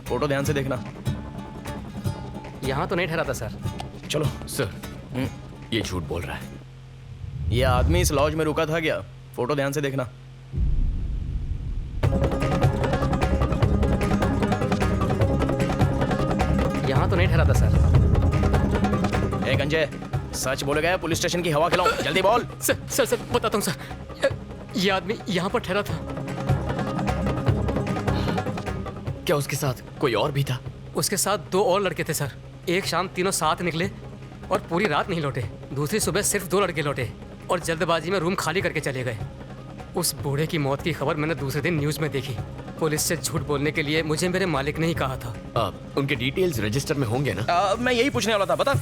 फोटो ध्यान से देखना। यहाँ तो नहीं ठहरा था सर। चलो। सर ये झूठ बोल रहा है। ये आदमी इस लॉज में रुका था क्या? फोटो ध्यान से देखना। तो नहीं ठहरा था सर। ए गंजे, सच बोलेगा या पुलिस स्टेशन की हवा खिलाऊं? जल्दी बोल। सर बताता हूँ सर, ये आदमी यहाँ पर ठहरा था। क्या उसके साथ कोई और भी था? उसके साथ 2 और लड़के थे सर। एक शाम तीनों साथ निकले और पूरी रात नहीं लौटे। दूसरी सुबह सिर्फ 2 लड़के लौटे और जल्दबाजी में रूम खाली करके चले गए। उस बूढ़े की मौत की खबर मैंने दूसरे दिन न्यूज़ में देखी। पुलिस से झूठ बोलने के लिए मुझे मेरे मालिक ने ही कहा था। उनके डिटेल्स रजिस्टर में होंगे ना? मैं यही पूछने वाला था, बता।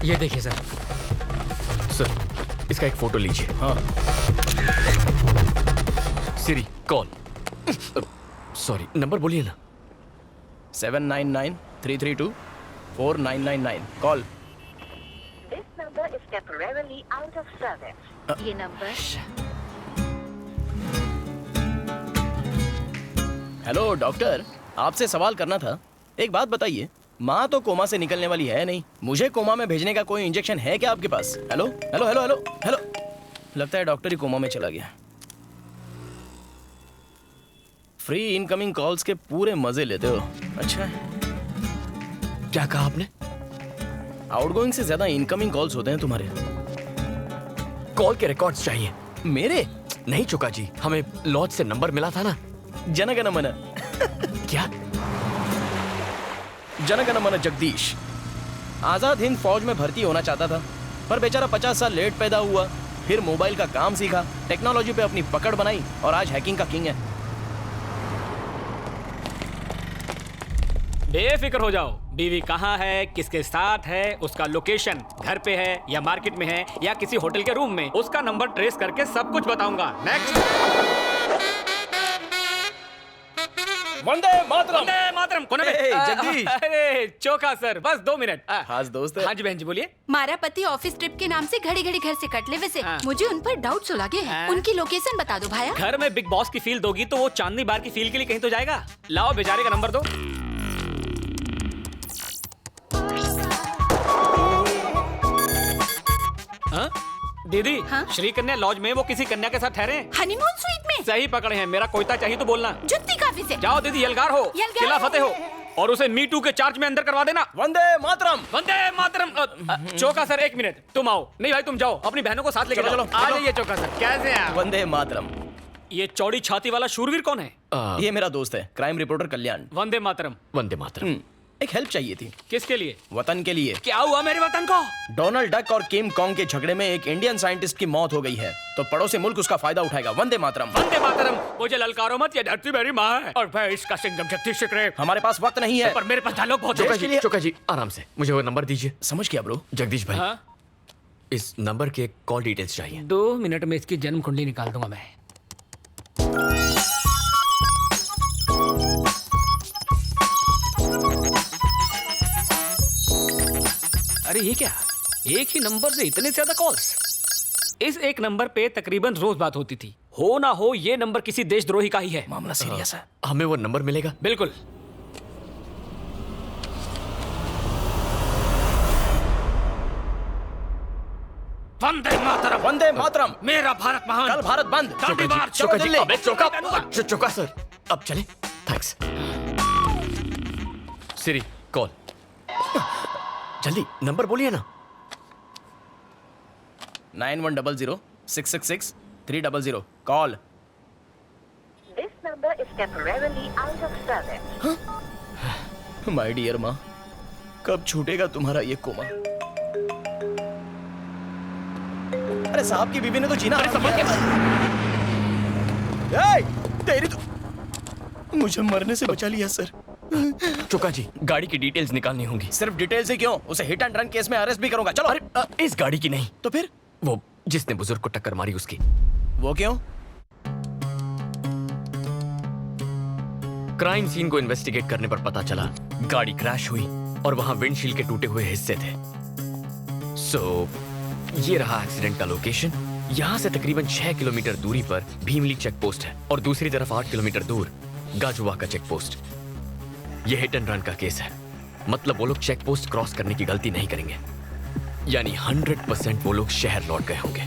ये देखिए सर। सर, इसका एक फोटो लीजिए। हाँ। Siri call. सॉरी, नंबर बोलिए ना। 799-332-4999 call. This number is temporarily out of service. ये नंबर। हेलो डॉक्टर, आपसे सवाल करना था। एक बात बताइए, माँ तो कोमा से निकलने वाली है नहीं, मुझे कोमा में भेजने का कोई इंजेक्शन है क्या आपके पास? Hello hello hello hello hello. लगता है डॉक्टर ही कोमा में चला गया। फ्री इनकमिंग कॉल्स के पूरे मजे लेते हो। अच्छा, क्या कहा आपने? आउटगोइंग से ज्यादा इनकमिंग कॉल्स होते हैं तुम्हारे। कॉल के रिकॉर्ड्स चाहिए। मेरे? नहीं चुका जी, हमें लॉज से नंबर मिला था ना। जनगण मन। क्या? जनगण मन जगदीश आजाद हिंद फौज में भर्ती होना चाहता था, पर बेचारा 50 साल लेट पैदा हुआ। फिर मोबाइल का काम सीखा, टेक्नोलॉजी पे अपनी पकड़ बनाई और आज हैकिंग का किंग है। बेफिक्र हो जाओ। बीवी कहाँ है, किसके साथ है, उसका लोकेशन घर पे है या मार्केट में है या किसी होटल के रूम में, उसका नंबर ट्रेस करके सब कुछ बताऊंगा। नेक्स्ट। वंदे मातरम। वंदे मातरम। कौन है? जगदीश। अरे चोखा सर, बस 2 मिनट। खास दोस्त है। हाँ जी बहन जी, बोलिए। मारा पति ऑफिस ट्रिप के नाम से घड़ी घड़ी घर से कट ले। वैसे मुझे उन पर डाउट्स लगे हैं। उनकी लोकेशन बता दो भाया। घर में बिग बॉस की फील दोगी तो वो चांदनी बार की फील के लिए कहीं तो जाएगा। लाओ बेचारे का नंबर दो। दीदी, श्री कन्या लॉज में वो किसी कन्या के साथ ठहरे हैं। हनीमून स्वीट में। सही पकड़े हैं। मेरा कोयता चाहिए तो बोलना। जुत्ती काफी से। जाओ दीदी, यलगार हो, किला फतेह हो और उसे मी टू के चार्ज में अंदर करवा देना। वंदे मातरम। वंदे मातरम। चोका सर, 1 मिनट, तुम आओ। नहीं भाई, तुम जाओ, अपनी बहनों को साथ लेकर चलो। आ जाइए चोका सर। कैसे हैं? वंदे मातरम। ये चौड़ी छाती वाला शूरवीर कौन है? ये मेरा दोस्त है, क्राइम रिपोर्टर कल्याण। वंदे मातरम। वंदे मातरम। एक हेल्प चाहिए थी। किसके लिए? वतन के लिए। क्या हुआ मेरे वतन को? डोनाल्ड डक और किम कॉन्ग के झगड़े में एक इंडियन साइंटिस्ट की मौत हो गई है, तो पड़ोसी मुल्क उसका फायदा उठाएगा। वंदे मातरम। वंदे मातरम। मुझे ललकारो मत, ये धरती मेरी माँ है और मैं इसका सिंघम शक्ति शिकरे। हमारे पास वक्त नहीं है, पर मेरे पास डायलॉग बहुत है। चोका जी आराम से, मुझे वो नंबर दीजिए। समझ गया ब्रो। जगदीश भाई, इस नंबर के कॉल डिटेल्स चाहिए। 2 मिनट में इसकी जन्म कुंडली निकाल दूंगा मैं। अरे ये क्या, एक ही नंबर से इतने ज्यादा कॉल्स? इस एक नंबर पे तकरीबन रोज बात होती थी। हो ना हो, ये नंबर किसी देशद्रोही का ही है। मामला सीरियस है। हमें वो नंबर मिलेगा? बिल्कुल। वंदे मातरम। वंदे मातरम। मेरा भारत महान। कल भारत बंद। चोका सर, अब चले। थैंक्स। Siri call. जल्दी नंबर बोलिए ना। 9100-666-300 call. This number is temporarily out of service. My dear माँ, कब छूटेगा तुम्हारा ये कोमा? अरे साहब की बीवी ने तो जीना संभल के। तेरी तो मुझे मरने से बचा लिया सर। चोका जी, गाड़ी की डिटेल्स निकालनी होंगी। सिर्फ डिटेल्स ही क्यों, उसे हिट एंड रन केस में अरेस्ट भी करूंगा। चलो। अरे इस गाड़ी की नहीं। तो फिर? वो जिसने बुजुर्ग को टक्कर मारी उसकी। वो क्यों? क्राइम सीन को इन्वेस्टिगेट करने पर पता चला गाड़ी क्रैश हुई और वहां विंडशील्ड के टूटे हुए हिस्से थे। ये रहा एक्सीडेंट का लोकेशन। यहाँ से तकरीबन 6 किलोमीटर दूरी पर भीमली चेक पोस्ट है और दूसरी तरफ 8 किलोमीटर दूर गाजुवा का चेक पोस्ट। ये हिट एंड रन का केस है, मतलब वो लोग चेक पोस्ट क्रॉस करने की गलती नहीं करेंगे। यानी 100% वो लोग शहर लौट गए होंगे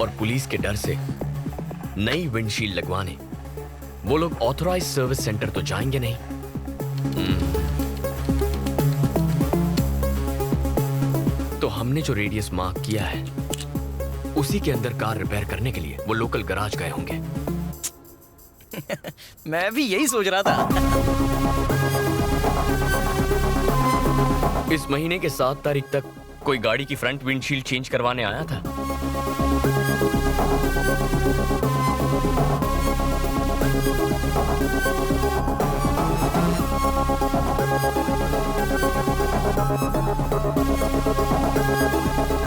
और पुलिस के डर से नई विंडशील्ड लगवाने वो लोग ऑथराइज्ड सर्विस सेंटर तो जाएंगे नहीं, तो हमने जो रेडियस मार्क किया है उसी के अंदर कार रिपेयर करने के लिए वो लोकल गैराज गए होंगे। मैं भी यही सोच रहा था। इस महीने के 7 तारीख तक कोई गाड़ी की फ्रंट विंडशील्ड चेंज करवाने आया था?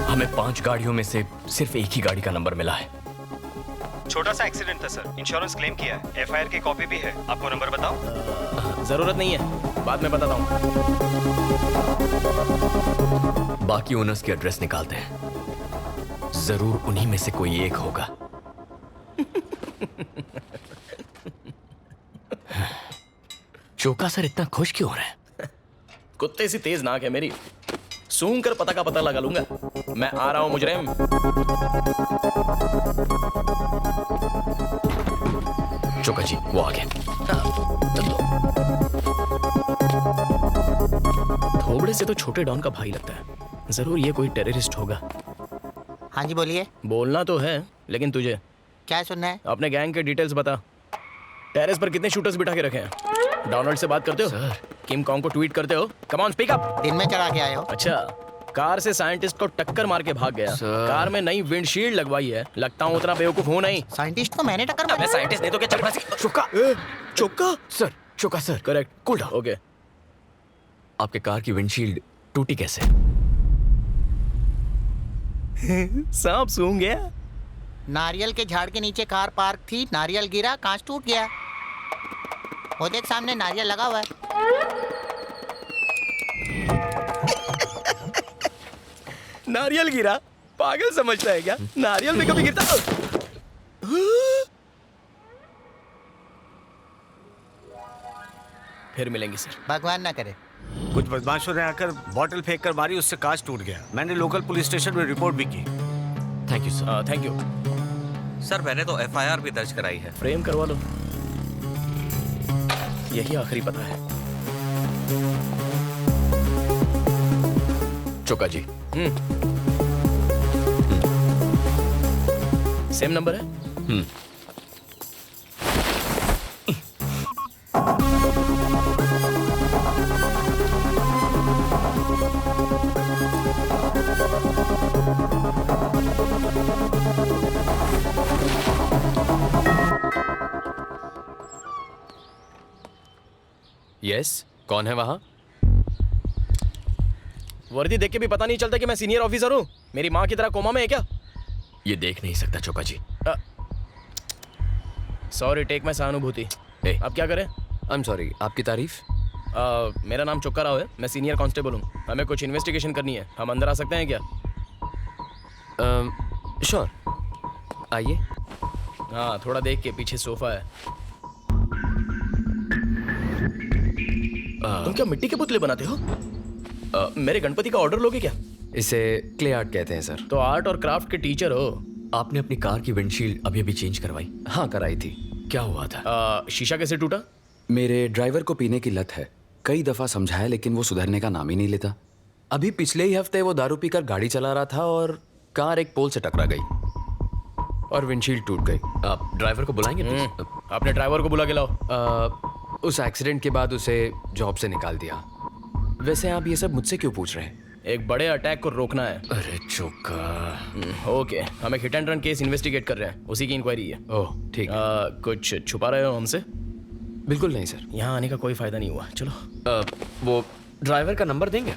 हमें 5 गाड़ियों में से सिर्फ एक ही गाड़ी का नंबर मिला है। छोटा सा एक्सीडेंट था सर, इंश्योरेंस क्लेम किया है, एफआईआर की कॉपी भी है। आपको नंबर बताओ? जरूरत नहीं है, बाद में बताता हूँ। बाकी ओनर्स की एड्रेस निकालते हैं, जरूर उन्हीं में से कोई एक होगा। चोका सर इतना खुश क्यों हो रहे हैं? कुत्ते सी तेज नाक है मेरी, सूंघ कर पता का पता लगा लूंगा। मैं आ रहा हूं मुजरिम। चोका जी वो आ गए। थोबड़े से तो छोटे डॉन का भाई लगता है, जरूर ये कोई टेररिस्ट होगा। हाँ जी बोलिए। बोलना तो है, लेकिन तुझे क्या सुनना है? अपने गैंग के डिटेल्स बता। टेरेस पर कितने शूटर्स बिठा के रखे हैं? डोनाल्ड से बात करते हो? सर। किम कॉन्ग को ट्वीट करते हो? Come on speak up. दिन में चढ़ा के आए हो? अच्छा, कार से साइंटिस्ट को टक्कर मार के भाग गया। कार में नई विंडशील्ड लगवाई है। लगता हूँ उतना बेवकूफ हूँ नहीं। साइंटिस्ट को मैंने टक्कर मारी। मैं साइंटिस्ट नहीं तो क्या चल। Choka Choka sir, Choka sir correct. Cool down. Okay, आपके कार की विंडशील्ड टूटी कैसे? सांप सूंघ गया। नारियल के झाड़ के नीचे कार पार्क थी, नारियल गिरा, कांच टूट गया। वो देख सामने नारियल लगा हुआ है। नारियल गिरा? पागल समझता है क्या? नारियल में कभी गिरता? फिर मिलेंगे सर। भगवान ना करे। कुछ बदमाशों ने आकर बॉटल फेंक कर मारी, उससे कांच टूट गया। मैंने लोकल पुलिस स्टेशन में रिपोर्ट भी की। Thank you sir. Thank you sir. मैंने तो एफआईआर भी दर्ज कराई है। फ्रेम करवा लो, यही आखिरी पता है। चोका जी। सेम नंबर है? यस, कौन है वहां? वर्दी देख के भी पता नहीं चलता कि मैं सीनियर ऑफिसर हूँ। मेरी माँ की तरह कोमा में है क्या? ये देख नहीं सकता चोका जी। सॉरी, टेक मैं सहानुभूति। अब क्या करें? आई एम सॉरी, आपकी तारीफ? मेरा नाम चोक्का राव है, मैं सीनियर कांस्टेबल हूँ। हमें कुछ इन्वेस्टिगेशन करनी है, हम अंदर आ सकते हैं क्या? श्योर, आइए। हाँ, थोड़ा देख के, पीछे सोफा है। तुम क्या मिट्टी के पुतले बनाते हो? मेरे गणपति का ऑर्डर लोगे क्या? इसे क्ले आर्ट कहते हैं सर। तो आर्ट और क्राफ्ट के टीचर हो। आपने अपनी कार की विंडशील्ड अभी चेंज करवाई? हाँ, कराई थी। क्या हुआ था? शीशा कैसे टूटा? मेरे ड्राइवर को पीने की लत है, कई दफा समझाया लेकिन वो सुधरने का नाम ही नहीं लेता। अभी पिछले ही हफ्ते वो दारू पीकर गाड़ी चला रहा था और कार एक पोल से टकरा गई और विंडशील्ड टूट गई। आप ड्राइवर को बुलाएंगे? अपने ड्राइवर को बुला के लाओ। उस एक्सीडेंट के बाद उसे जॉब से निकाल दिया। वैसे आप ये सब मुझसे क्यों पूछ रहे हैं? एक बड़े अटैक को रोकना है। अरे चोका। ओके, हम एक hit and run case investigate कर रहे हैं, उसी की इंक्वायरी है। ओह ठीक। कुछ छुपा रहे हो हमसे? बिल्कुल नहीं सर। यहाँ आने का कोई फायदा नहीं हुआ। चलो। वो ड्राइवर का नंबर देंगे?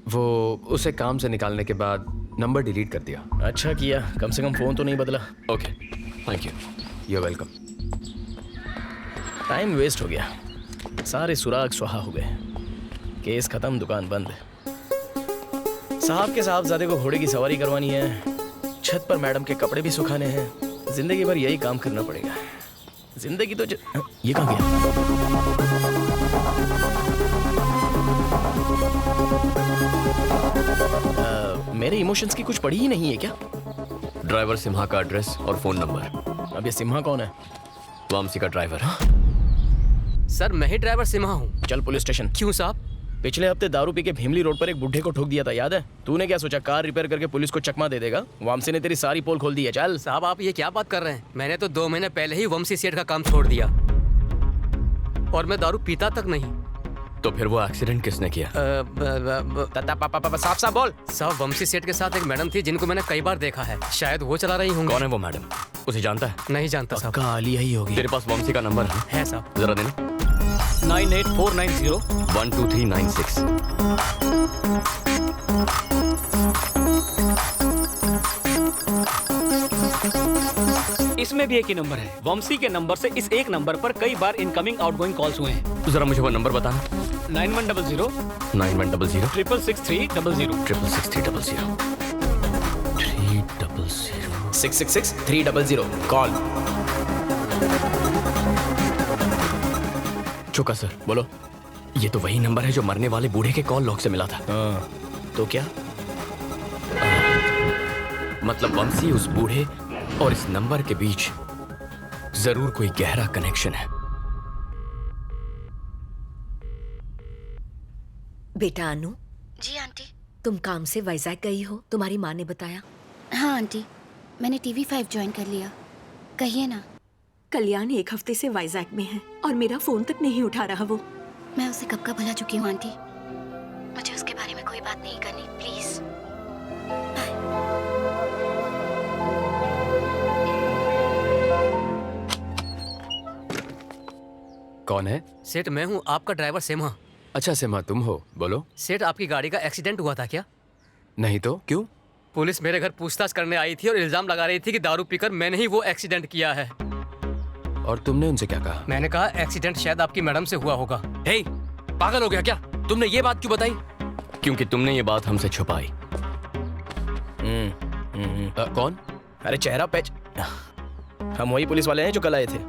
वो उसे काम से निकालने के बाद नंबर डिलीट कर दिया। अच्छा किया, कम से कम फोन तो नहीं बदला। Okay, thank you. You welcome. Time waste हो गया, सारे सुराग सुहा हो गए। केस खत्म, दुकान बंद। साहब के साहबजादे को घोड़े की सवारी करवानी है, छत पर मैडम के कपड़े भी सुखाने हैं। जिंदगी भर यही काम करना पड़ेगा। जिंदगी तो ये कहाँ गया? मेरे इमोशंस की कुछ पड़ी ही नहीं है क्या? ड्राइवर सिम्हा का एड्रेस और फोन नंबर। अब ये सिम्हा कौन है? वामसी का ड्राइवर। सर मैं ही ड्राइवर सिम्हा हूँ। चल पुलिस स्टेशन। क्यों साहब? पिछले हफ्ते दारू पी के भीमली रोड पर एक बुढ़े को ठोक दिया था, याद है? तूने क्या सोचा कार रिपेयर करके पुलिस को चकमा दे देगा? वामसी ने तेरी सारी पोल खोल दी है। चल। साहब आप ये क्या बात कर रहे हैं? मैंने तो 2 महीने पहले ही वंशी सेठ का काम छोड़ दिया और मैं दारू पीता तक नहीं। तो फिर वो एक्सीडेंट किसने किया? साफ साफ बोल। साहब वंशी सेठ के साथ एक मैडम थी जिनको मैंने कई बार देखा है, शायद वो चला रही होंगी। कौन है वो मैडम? उसे जानता है? नहीं जानता साहब। पक्का आलिया ही होगी। तेरे पास वंशी का नंबर है साहब? जरा देना। 98490 12396। इसमें भी एक ही नंबर है। वंशी के नंबर से इस एक नंबर पर कई बार इनकमिंग आउटगोइंग कॉल्स हुए हैं। जरा मुझे वो नंबर बताना। 9100 9100 666 666 666 300 कॉल। चुका सर। बोलो। ये तो वही नंबर है जो मरने वाले बूढ़े के कॉल लॉग से मिला था। तो क्या? मतलब वंशी, उस बूढ़े और इस नंबर के बीच जरूर कोई गहरा कनेक्शन है। बेटा अनु। जी आंटी। तुम काम से वाइजैक गई हो, तुम्हारी माँ ने बताया? हाँ आंटी, मैंने TV5 ज्वाइन कर लिया। कहिए ना। कल्याण 1 हफ्ते से वाइजैक में है और मेरा फोन तक नहीं उठा रहा वो। मैं उसे कब का भुला चुकी हूँ आंटी। मुझे उसके बारे में कोई बात नहीं करनी, प्लीज। कौन है? सेठ मैं हूँ, आपका ड्राइवर सिम्हा। अच्छा सिम्हा तुम हो, बोलो। सेठ आपकी गाड़ी का एक्सीडेंट हुआ था क्या? नहीं तो क्यों? पुलिस मेरे घर पूछताछ करने आई थी और इल्जाम लगा रही थी कि दारू पीकर मैंने ही वो एक्सीडेंट किया है। और तुमने उनसे क्या कहा? मैंने कहा एक्सीडेंट शायद आपकी मैडम से हुआ होगा। हे, पागल हो गया क्या? तुमने ये बात क्यों बताई? क्योंकि तुमने ये बात हमसे छुपाई। कौन? अरे चेहरा पैच। हम वही पुलिस वाले हैं जो कल आए थे।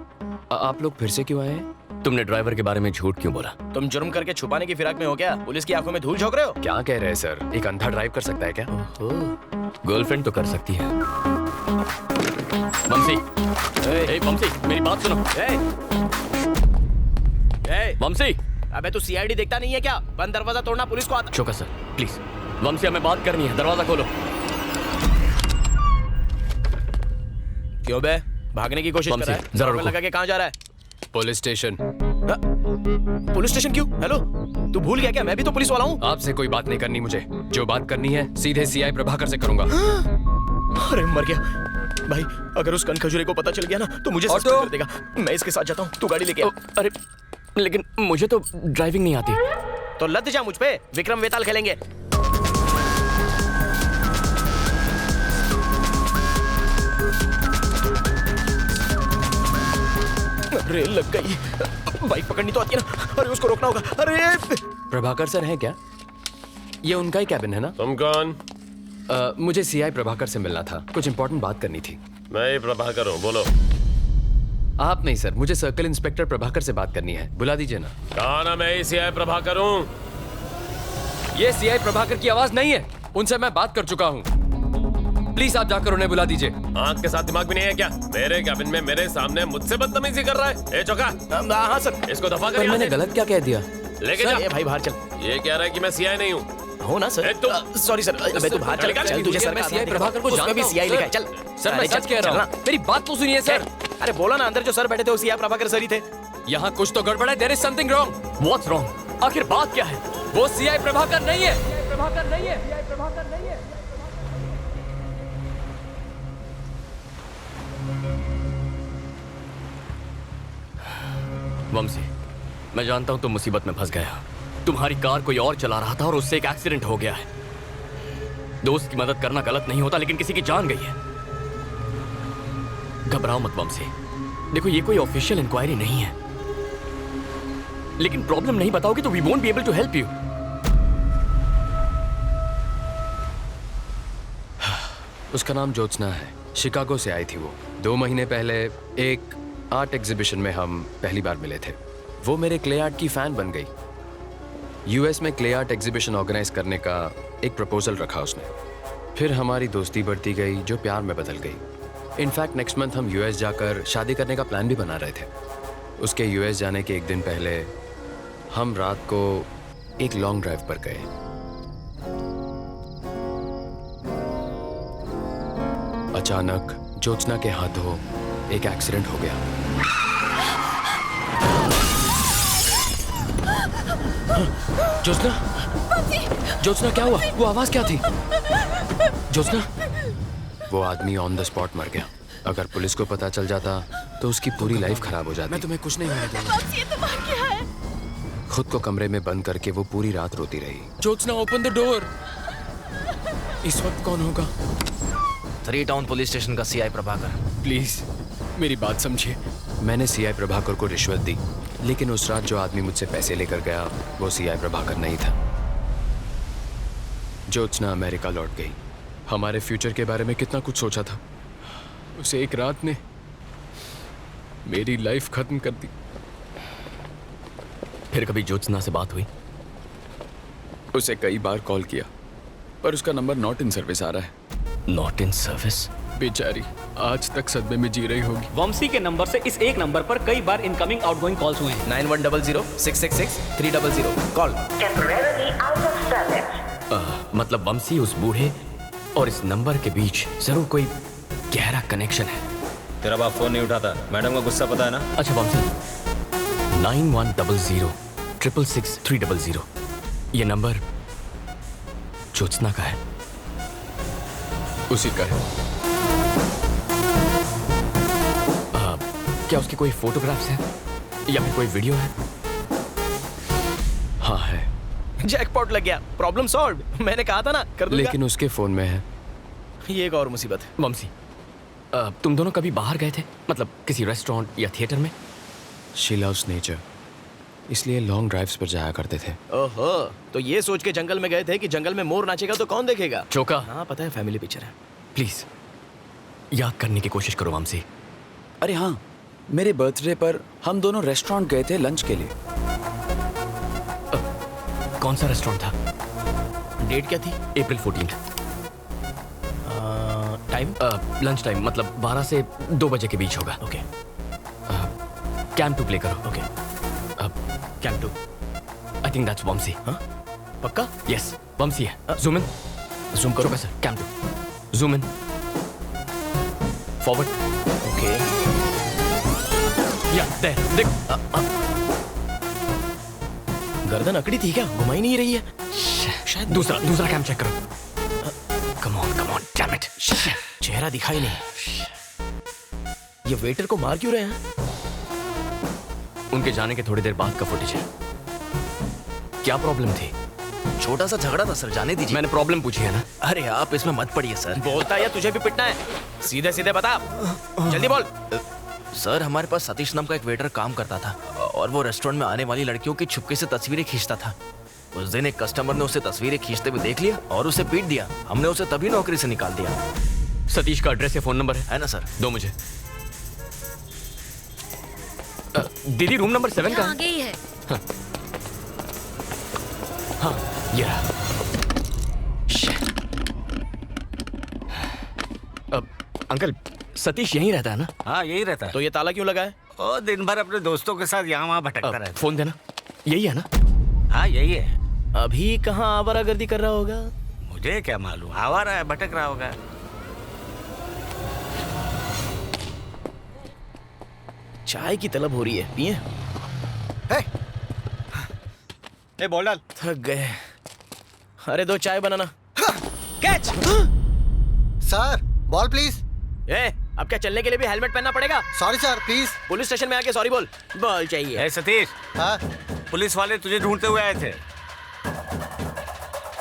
आप लोग फिर से क्यों आए हैं? तुमने ड्राइवर के बारे में झूठ क्यों बोला? तुम जुर्म करके छुपाने की फिराक में हो क्या? पुलिस की आंखों में धूल झोंक रहे हो? क्या कह रहे हैं सर? एक अंधा ड्राइव कर सकता है क्या? गर्लफ्रेंड तो कर सकती है। वंशी, वंशी मेरी बात सुनो। वंशी, अबे तू CID देखता नहीं है क्या? बंद दरवाजा तोड़ना पुलिस को आता। चौका सर प्लीज। वंशी हमें बात करनी है, दरवाजा खोलो। क्यों बे? भागने की कोशिश कर रहा है? जरा रुको। लगा के कहाँ जा रहा है? Police station. पुलिस स्टेशन क्यों? हेलो, तू भूल गया क्या? मैं भी तो पुलिस वाला हूँ। आपसे कोई बात नहीं करनी मुझे। जो बात करनी है सीधे CI प्रभाकर से करूंगा। अरे मर गया भाई। अगर उस कनखजूरे को पता चल गया ना तो मुझे सस्पेंड कर देगा। मैं इसके साथ जाता हूँ, तू गाड़ी लेके आ। अरे लेकिन मुझे तो ड्राइविंग नहीं आती। तो लद जा मुझ पे, विक्रम वेताल खेलेंगे। अरे लग गई। बाइक पकड़नी तो आती है ना। अरे उसको रोकना होगा। अरे प्रभाकर सर है क्या? ये उनका ही कैबिन है ना? तुम कौन? मुझे CI प्रभाकर से मिलना था, कुछ इंपॉर्टेंट बात करनी थी। मैं ही प्रभाकर हूँ, बोलो। आप नहीं सर, मुझे सर्कल इंस्पेक्टर प्रभाकर से बात करनी है, बुला दीजिए ना। कहा ना मैं ही CI प्रभाकर हूँ। ये CI प्रभाकर की आवाज नहीं है, उनसे मैं बात कर चुका हूँ। प्लीज आप जाकर उन्हें बुला दीजिए। आंख के साथ दिमाग भी नहीं है क्या? मेरे कैबिन में मेरे सामने मुझसे बदतमीजी कर रहा है। ए चौका। हाँ सर। इसको दफा पर कर। मैंने गलत क्या कह दिया? लेके सर, जा। ये भाई बाहर चल। ये कह रहा है कि मैं CI नहीं हूँ। हो ना सर? Sorry sir. अबे तू बाहर चल। चल तुझे सर मैं CI प्रभाकर को उसमें भी जानता हूं, CI लिखा है। सर। चल सर मैं सच कह रहा हूँ, मेरी बात तो सुनिए सर। अरे बोला ना, अंदर जो सर बैठे थे वो CI प्रभाकर सर ही थे। यहाँ कुछ तो गड़बड़ है। There is something wrong. What's wrong? आखिर बात क्या है? वो CI प्रभाकर नहीं है। वंशी, मैं जानता हूं तुम मुसीबत में फंस गया। तुम्हारी कार कोई और चला रहा था और उससे एक एक्सीडेंट हो गया है। दोस्त की मदद करना गलत नहीं होता, लेकिन किसी की जान गई है। घबराओ मत वंशी। देखो ये कोई ऑफिशियल इंक्वायरी नहीं है, लेकिन प्रॉब्लम नहीं बताओगे तो we won't be able to help you. उसका नाम ज्योत्सना है, शिकागो से आई थी वो। 2 महीने पहले एक आर्ट एग्जीबिशन में हम पहली बार मिले थे। वो मेरे क्ले आर्ट की फैन बन गई। US में क्ले आर्ट एग्जीबिशन ऑर्गेनाइज करने का एक प्रपोजल रखा उसने। फिर हमारी दोस्ती बढ़ती गई जो प्यार में बदल गई। इनफैक्ट नेक्स्ट मंथ हम US जाकर शादी करने का प्लान भी बना रहे थे। उसके यूएस जाने के एक दिन पहले हम रात को एक लॉन्ग ड्राइव पर गए। अचानक ज्योत्सना के हाथों एक एक्सीडेंट हो गया। ज्योत्सना, ज्योत्सना क्या हुआ? वो आवाज क्या थी? ज्योत्सना, वो आदमी ऑन द स्पॉट मर गया। अगर पुलिस को पता चल जाता तो उसकी पूरी लाइफ खराब हो जाती। मैं तुम्हें कुछ नहीं होने दूंगा। खुद को कमरे में बंद करके वो पूरी रात रोती रही। Jyotsna, open the door. इस वक्त कौन होगा? 3 टाउन पुलिस स्टेशन का सीआई प्रभाकर। प्लीज मेरी बात समझिए। मैंने सीआई प्रभाकर को रिश्वत दी, लेकिन उस रात जो आदमी मुझसे पैसे लेकर गया वो सीआई प्रभाकर नहीं था। ज्योत्सना अमेरिका लौट गई। हमारे फ्यूचर के बारे में कितना कुछ सोचा था। उस एक रात ने मेरी लाइफ खत्म कर दी। फिर कभी ज्योत्सना से बात हुई? उसे कई बार कॉल किया पर उसका नंबर नॉट इन सर्विस आ रहा है। Not in service? बेचारी आज तक सदमे में जी रही होगी। वंशी के नंबर से इस एक नंबर पर कई बार इनकमिंग आउटगोइंग कॉल्स हुए हैं। 9100-666-300 कॉल। मतलब वंशी उस बूढ़े और इस नंबर के बीच जरूर कोई गहरा कनेक्शन है। तेरा बाप फोन नहीं उठाता, मैडम का गुस्सा पता है ना? अच्छा वंशी, 9100-666-300 ये नंबर ज्योत्सना का है? उसी का है। क्या उसके कोई फोटोग्राफ्स हैं या फिर कोई वीडियो है? हाँ है। जैकपॉट लग गया, प्रॉब्लम सॉल्व। मैंने कहा था ना कर दूंगा। लेकिन उसके फोन में है। ये एक और मुसीबत है। वंशी, तुम दोनों कभी बाहर गए थे? मतलब किसी रेस्टोरेंट या थिएटर में? शी लव्स नेचर, इसलिए लॉन्ग ड्राइव्स पर जाया करते थे। ओहो, तो ये सोच के जंगल में गए थे कि जंगल में मोर नाचेगा तो कौन देखेगा? चौका। हाँ पता है, फैमिली पिक्चर है। प्लीज याद करने की कोशिश करो वंशी। अरे हाँ, मेरे बर्थडे पर हम दोनों रेस्टोरेंट गए थे लंच के लिए। कौन सा रेस्टोरेंट था? डेट क्या थी? अप्रैल 14। टाइम? लंच टाइम, मतलब 12 से 2 बजे के बीच होगा। ओके। कैंप 2 प्ले करो। Okay. Camp 2। I think that's Vamshi. हाँ पक्का? यस वंशी है। Zoom in. जूम करो। Sir camp 2। Zoom in. Forward. Okay. या देख देख। गर्दन अकड़ी थी क्या? घुमाई नहीं रही है शायद। दूसरा कैम चेक करो। Come on damn it. चेहरा दिखाई नहीं। ये वेटर को मार क्यों रहे हैं? उनके जाने के थोड़ी देर बाद का फुटेज है। क्या प्रॉब्लम थी? छोटा सा झगड़ा था सर, जाने दीजिए। मैंने प्रॉब्लम पूछी है ना। अरे आप इसमें मत पड़िए सर। बोलता है या तुझे भी पिटना है? सीधे सीधे बता, जल्दी बोल। सर हमारे पास सतीश नाम का एक वेटर काम करता था और वो रेस्टोरेंट में आने वाली लड़कियों की छुपके से तस्वीरें खींचता था। उस दिन एक कस्टमर ने उसे तस्वीरें खींचते हुए देख लिया और उसे पीट दिया। हमने उसे तभी नौकरी से निकाल दिया। सतीश का एड्रेस या फोन नंबर है ना सर? दो मुझे। दीदी रूम नंबर 7 का आगे ही है। हाँ ये रहा। अंकल सतीश यहीं रहता है ना? हाँ यही रहता है। तो ये ताला क्यों लगा है? ओ दिन भर अपने दोस्तों के साथ यहाँ वहाँ भटकता रहता है। फोन देना। यही है ना? हाँ यही है। अभी कहाँ आवारागर्दी कर रहा होगा? मुझे क्या मालूम, आवारा है, भटक रहा होगा। चाय की तलब हो रही है, पिए? ए बोल डाल। थक गए। अरे 2 चाय बनाना। कैच। Sir ball please. अब क्या चलने के लिए भी हेलमेट पहनना पड़ेगा? Sorry sir please. Police station में आके सॉरी बोल। बॉल चाहिए। ए सतीश। हाँ? पुलिस वाले तुझे ढूंढते हुए आए थे।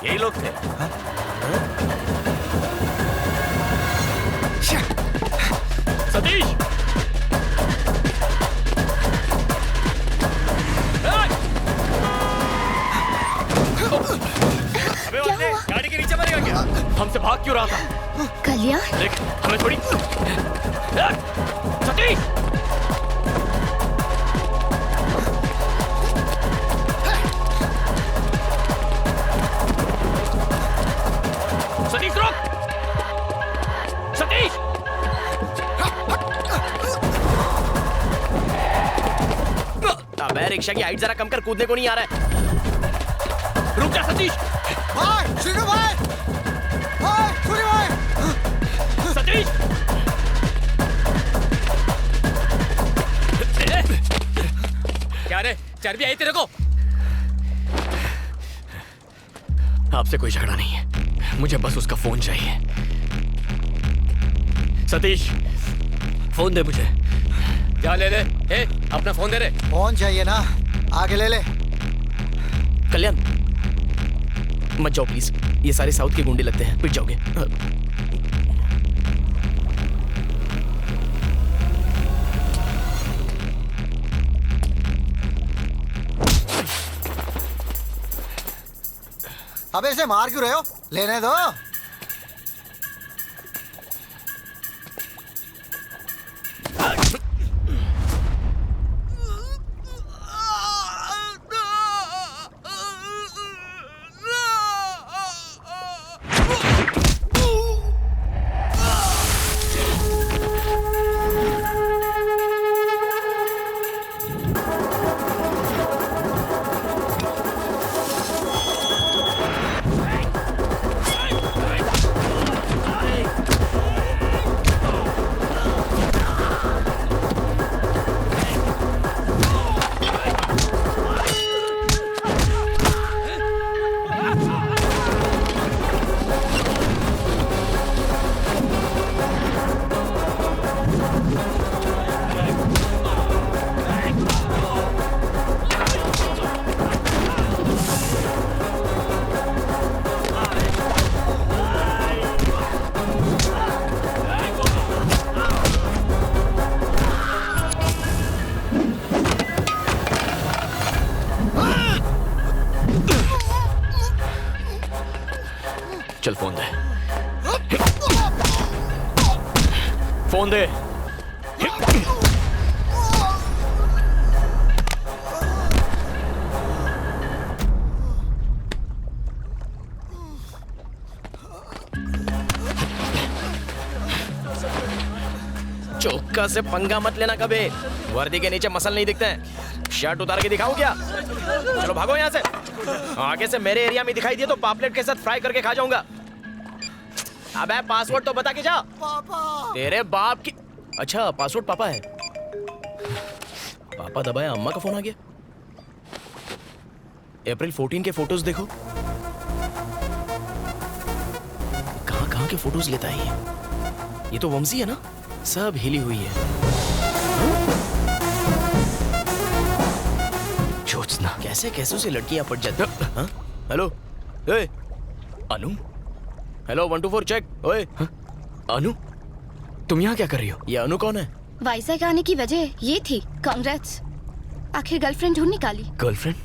यही लोग थे। सतीश अबे वो गाड़ी के नीचे मरेगा क्या? हमसे भाग क्यों रहा था? कल्याण देख हमें थोड़ी। सतीश सतीश रुक। सतीश अबे रिक्शा की हाइट जरा कम कर, कूदने को नहीं आ रहा है। रुक जा सतीश। भाई श्रीनु भाई, भाई सूर्य भाई, सतीश। क्या रे, चर्बी आई तेरे को? आपसे कोई झगड़ा नहीं है, मुझे बस उसका फोन चाहिए। सतीश, फोन दे मुझे। जा ले ले, अपना फोन दे रे। फोन चाहिए ना, आगे ले ले। कल्याण मत जाओ प्लीज, ये सारे साउथ के गुंडे लगते हैं, पिट जाओगे। अबे इसे मार क्यों रहे हो? लेने दो। चल फोन दे, फोन दे। चौका से पंगा मत लेना कभी, वर्दी के नीचे मसल नहीं दिखते हैं। शर्ट उतार के दिखाऊं क्या? चलो भागो यहाँ से, आगे से मेरे एरिया में दिखाई दिए तो पापलेट के साथ फ्राई करके खा जाऊंगा। अबे पासवर्ड तो बता के जा। पापा। तेरे बाप की। अच्छा पासवर्ड पापा है। पापा दबाया, अम्मा का फोन आ गया। अप्रैल 14 के फोटोज देखो, कहां कहां के फोटोज लेता है ये तो वंशी है ना, सब हिली हुई है। ज्योत्सना, कैसे कैसे से लड़कियां पट जाती। हाँ? हेलो, ए, अनु। Hello 1 2 4 check. ओए, अनु, तुम यहाँ क्या कर रही हो? ये अनु कौन है? वाइजैक आने की वजह ये थी। कांग्रेट्स, आखिर गर्लफ्रेंड ढूंढ निकाली। गर्लफ्रेंड?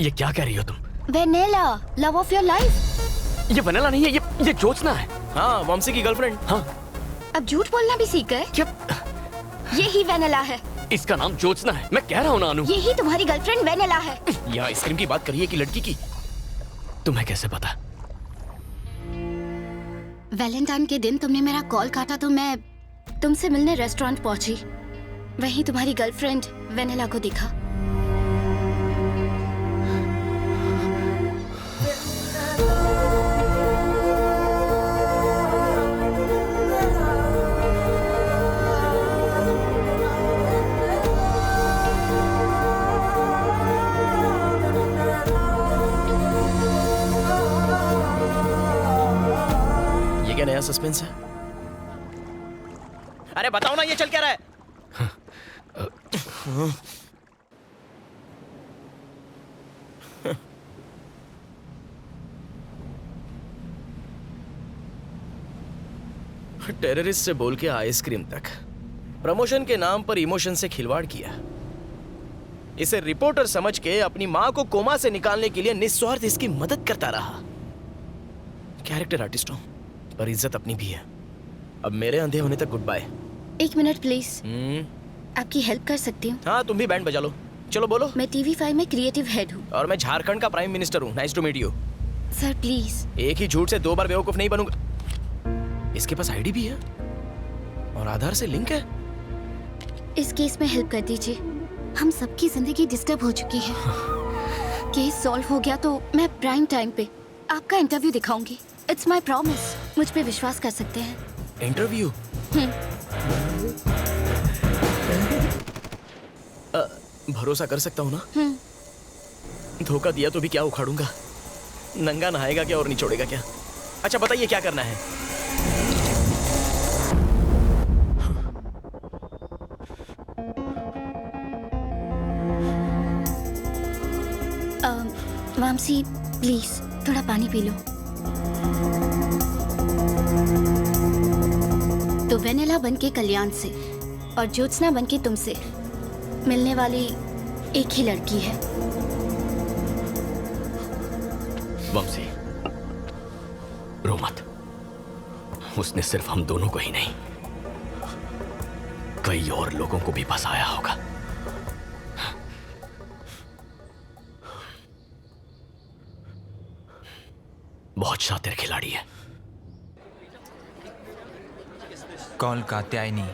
ये क्या कह रही हो तुम? Vennela, love of your life. ये वनेला नहीं है, ये ज्योत्सना है। हाँ, वंशी की गर्लफ्रेंड। हाँ। अब झूठ बोलना भी सीख गए? क्या? यही वेनेला है। इसका नाम ज्योत्सना है, मैं कह रहा हूँ ना अनु। यही तुम्हारी गर्लफ्रेंड वेनेला है। यहाँ आइसक्रीम की बात करिए कि लड़की की? तुम्हें कैसे पता? वैलेंटाइन के दिन तुमने मेरा कॉल काटा तो मैं तुमसे मिलने रेस्टोरेंट पहुंची। वहीं तुम्हारी गर्लफ्रेंड वेनेला को दिखा। नया सस्पेंस है। अरे बताओ ना, ये चल क्या रहा है? टेररिस्ट से बोल के आइसक्रीम तक, प्रमोशन के नाम पर इमोशन से खिलवाड़ किया। इसे रिपोर्टर समझ के अपनी मां को कोमा से निकालने के लिए निस्वार्थ इसकी मदद करता रहा। कैरेक्टर आर्टिस्ट हूं, पर इज्जत अपनी भी है। अब मेरे अंधे होने तक गुड बाय। 1 minute please. आपकी हेल्प कर सकती हूँ? हाँ, तुम भी बैंड बजा लो। चलो बोलो। मैं TV5 में क्रिएटिव हेड हूँ। और मैं झारखंड का प्राइम मिनिस्टर हूँ। Nice to meet you. Sir please. एक ही झूठ से 2 बार बेवकूफ नहीं बनूंगा। इसके पास आईडी भी है और आधार से लिंक है। इस केस में हेल्प कर दीजिए। हम सबकी जिंदगी डिस्टर्ब हो चुकी है। केस सॉल्व हो गया तो मैं प्राइम टाइम पे आपका इंटरव्यू दिखाऊंगी। It's my promise. मुझ पे विश्वास कर सकते हैं। इंटरव्यू? भरोसा कर सकता हूँ ना? धोखा दिया तो भी क्या उखाड़ूंगा? नंगा नहाएगा क्या और निचोड़ेगा क्या? अच्छा बताइए क्या करना है? मामसी प्लीज थोड़ा पानी पी लो। तो वेनेला बनके कल्याण से और ज्योत्सना बनके तुमसे मिलने वाली एक ही लड़की है। वंशी, रो मत। उसने सिर्फ हम दोनों को ही नहीं, कई और लोगों को भी फंसाया होगा। बहुत शातिर खिलाड़ी है। कॉल कात्यायनी।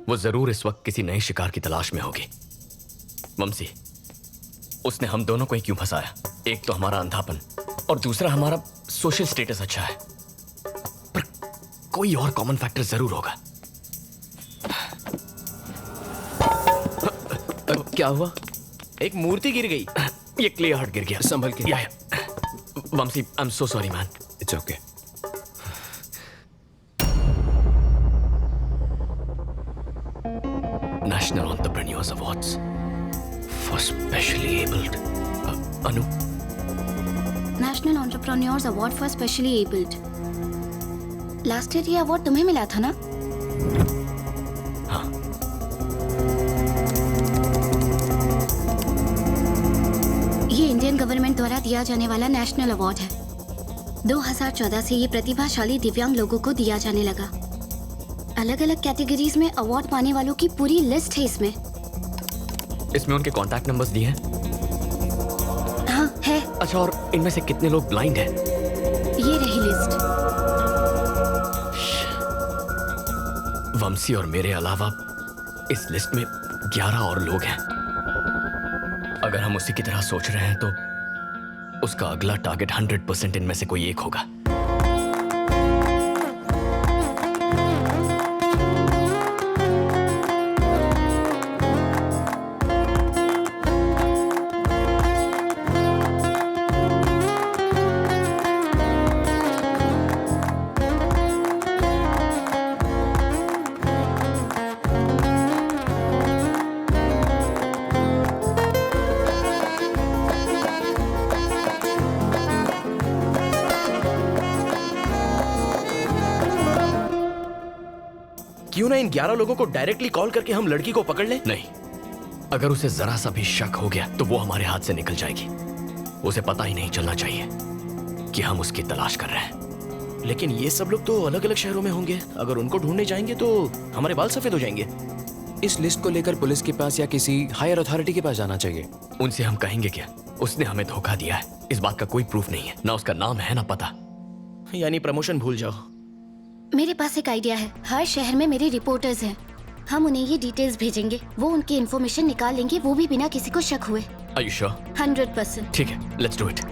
वो जरूर इस वक्त किसी नए शिकार की तलाश में होगी। वंशी, उसने हम दोनों को ही क्यों फंसाया? एक तो हमारा अंधापन और दूसरा हमारा सोशल स्टेटस अच्छा है, पर कोई और कॉमन फैक्टर जरूर होगा। क्या हुआ? एक मूर्ति गिर गई। ये क्ले हार्ट गिर गया। संभल के। Vamshi, I am so sorry man. It's okay. National Entrepreneurs Awards for Specially Abled. Anu? National entrepreneurs award for specially abled. Last year ये अवार्ड तुम्हें मिला था ना? हाँ। ये इंडियन गवर्नमेंट द्वारा दिया जाने वाला नेशनल अवार्ड है। 2014 से ये प्रतिभाशाली दिव्यांग लोगों को दिया जाने लगा। अलग अलग कैटेगरीज में अवार्ड पाने वालों की पूरी लिस्ट है इसमें। इसमें उनके कॉन्टैक्ट नंबर्स दिए हैं? हाँ है। अच्छा, और इनमें से कितने लोग ब्लाइंड हैं? ये रही लिस्ट। वंशी और मेरे अलावा इस लिस्ट में 11 और लोग हैं। अगर हम उसी की तरह सोच रहे हैं तो उसका अगला टारगेट 100% इनमें से कोई एक होगा। क्यों ना इन 11 लोगों को डायरेक्टली कॉल करके हम लड़की को पकड़ लें? नहीं, अगर उसे जरा सा भी शक हो गया तो वो हमारे हाथ से निकल जाएगी। उसे पता ही नहीं चलना चाहिए कि हम उसकी तलाश कर रहे हैं। लेकिन ये सब लोग तो अलग अलग शहरों में होंगे। अगर उनको ढूंढने जाएंगे तो हमारे बाल सफेद हो जाएंगे। इस लिस्ट को लेकर पुलिस के पास या किसी हायर अथॉरिटी के पास जाना चाहिए। उनसे हम कहेंगे क्या? उसने हमें धोखा दिया है, इस बात का कोई प्रूफ नहीं है। ना उसका नाम है ना पता। यानी प्रमोशन भूल जाओ। मेरे पास एक आइडिया है। हर शहर में मेरे रिपोर्टर्स हैं। हम उन्हें ये डिटेल्स भेजेंगे, वो उनकी इन्फॉर्मेशन निकाल लेंगे, वो भी बिना किसी को शक हुए। Are you sure? 100%। ठीक है, लेट्स डू इट।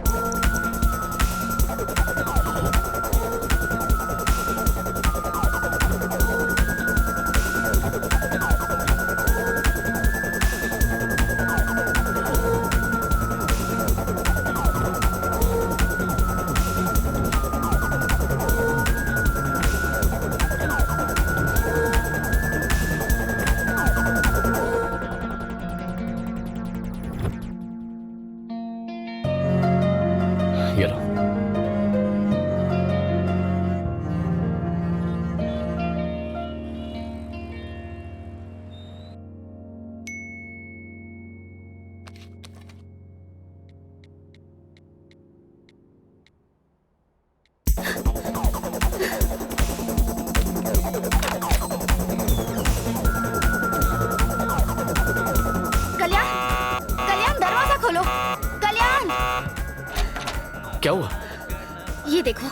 ये देखो।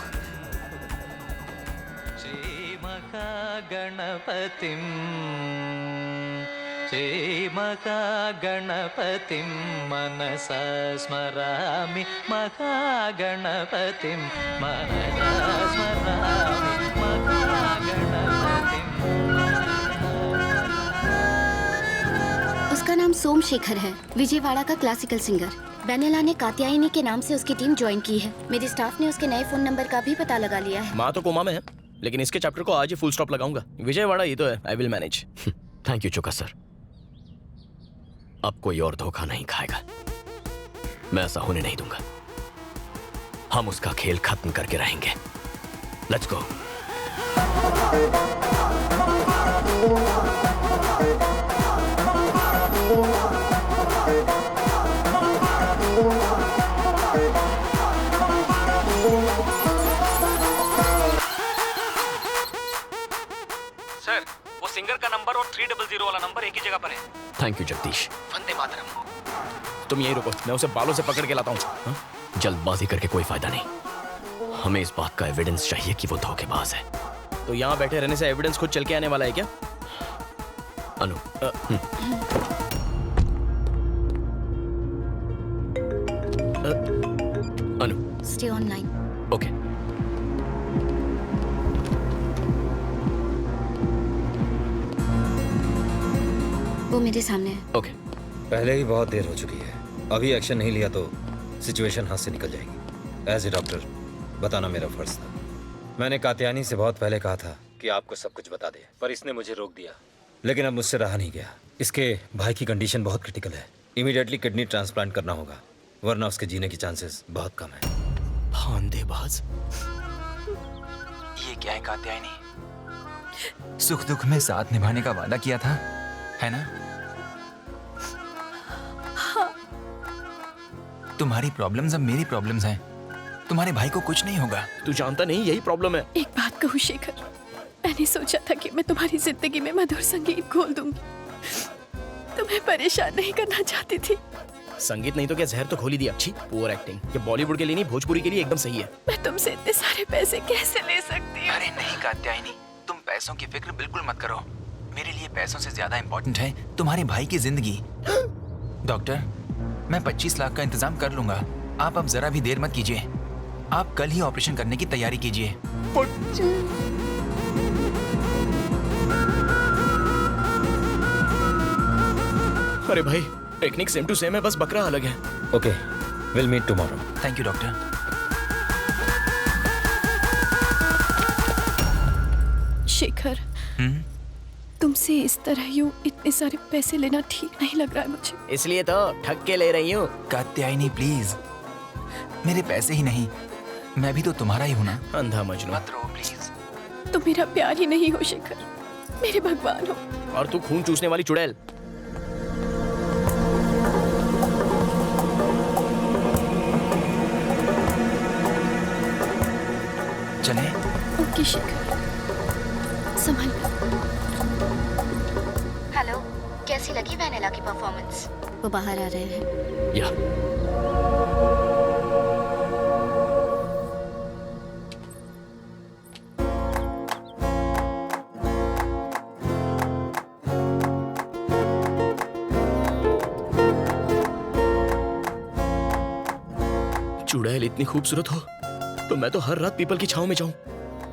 गणपतिं श्रीमहागणपतिं मनसा स्मरामि महागणपतिं मनसा स्मरामि महागणपतिं। उसका नाम सोमशेखर है, विजयवाड़ा का क्लासिकल सिंगर। वेनेला ने कात्यायनी के नाम से उसकी टीम ज्वाइन की है। मेरे स्टाफ ने उसके नए फोन नंबर का भी पता लगा लिया है। माँ तो कोमा में है, लेकिन इसके चैप्टर को आज ही फुल स्टॉप लगाऊंगा। विजयवाड़ा ही तो है, I will manage. Thank you चुका सर। अब कोई और धोखा नहीं खाएगा, मैं ऐसा होने नहीं दूंगा। हम उसका खेल खत्म करके रहेंगे। Let's go. सर, वो सिंगर का नंबर और 300 वाला नंबर एक ही जगह पर है। Thank you Jagdish. वंदे मातरम। तुम यही रुको, मैं उसे बालों से पकड़ के लाता हूँ। जल्दबाजी करके कोई फायदा नहीं। हमें इस बात का एविडेंस चाहिए कि वो धोखेबाज है। तो यहाँ बैठे रहने से एविडेंस खुद चल के आने वाला है क्या? अनु, अनु, स्टे ऑनलाइन। ओके। वो मेरे सामने है। ओके। पहले ही बहुत देर हो चुकी है, अभी एक्शन नहीं लिया तो सिचुएशन हाथ से निकल जाएगी। एज ए डॉक्टर बताना मेरा फर्ज था। मैंने कात्यायनी से बहुत पहले कहा था कि आपको सब कुछ बता दे, पर इसने मुझे रोक दिया। लेकिन अब मुझसे रहा नहीं गया। इसके भाई की कंडीशन बहुत क्रिटिकल है, इमीडिएटली किडनी ट्रांसप्लांट करना होगा, वरना उसके जीने की चांसेस बहुत कम है। धांधेबाज। ये क्या है कात्यायनी? सुख दुख में साथ निभाने का वादा किया था, है ना? हाँ। तुम्हारी प्रॉब्लम्स अब मेरी प्रॉब्लम्स हैं। तुम्हारे भाई को कुछ नहीं होगा। तू जानता नहीं यही प्रॉब्लम है। एक बात कहूँ शेखर, मैंने सोचा था कि मैं तुम्हारी जिंदगी में मधुर संगीत घोल दूंगी। तुम्हें परेशान नहीं करना चाहती थी। संगीत नहीं तो क्या जहर तो खोल ही दिया। अच्छी पुअर एक्टिंग। ये बॉलीवुड के लिए नहीं, भोजपुरी के लिए एकदम सही है। मैं तुमसे इतने सारे पैसे कैसे ले सकती हूँ? अरे नहीं कात्यायनी, तुम पैसों की फिक्र बिल्कुल मत करो। मेरे लिए पैसों से ज्यादा इम्पोर्टेंट है तुम्हारे भाई की जिंदगी। डॉक्टर, मैं 25 लाख का इंतजाम कर लूंगा। आप अब जरा भी देर मत कीजिए। आप कल ही ऑपरेशन करने की तैयारी कीजिए। अरे भाई, टेक्निक सेम टू सेम है, बस बकरा अलग है। Okay, will meet tomorrow. Thank you doctor. Shekhar, तुमसे इस तरह यूं इतने सारे पैसे लेना ठीक नहीं लग रहा है मुझे। इसलिए तो ठग के ले रही हूँ। कात्यायनी प्लीज, मेरे पैसे ही नहीं, मैं भी तो तुम्हारा ही हूं ना। अंधा मजनू। मत रो प्लीज। तुम मेरा प्यार ही नहीं हो शेखर, मेरे भगवान हो। और तू खून चूसने वाली चुड़ैल। चले? ओके शेखर, संभाल। हेलो, कैसी लगी वेनेला की परफॉर्मेंस? वो बाहर आ रहे हैं। या चुड़ैल इतनी खूबसूरत हो तो मैं तो हर रात पीपल की छांव में जाऊं।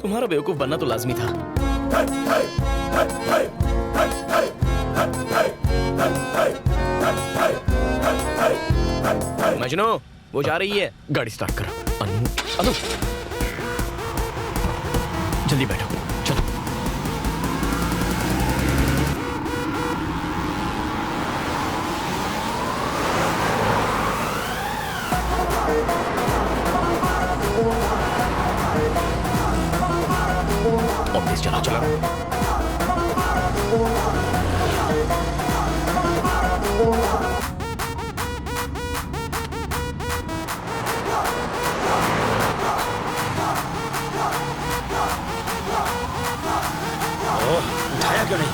तुम्हारा बेवकूफ बनना तो लाजमी था। मजनू, वो जा रही है। गाड़ी स्टार्ट करो। अनु, अनु, जल्दी बैठो, चलो। ऑफिस चला चला। उठाया क्यों नहीं?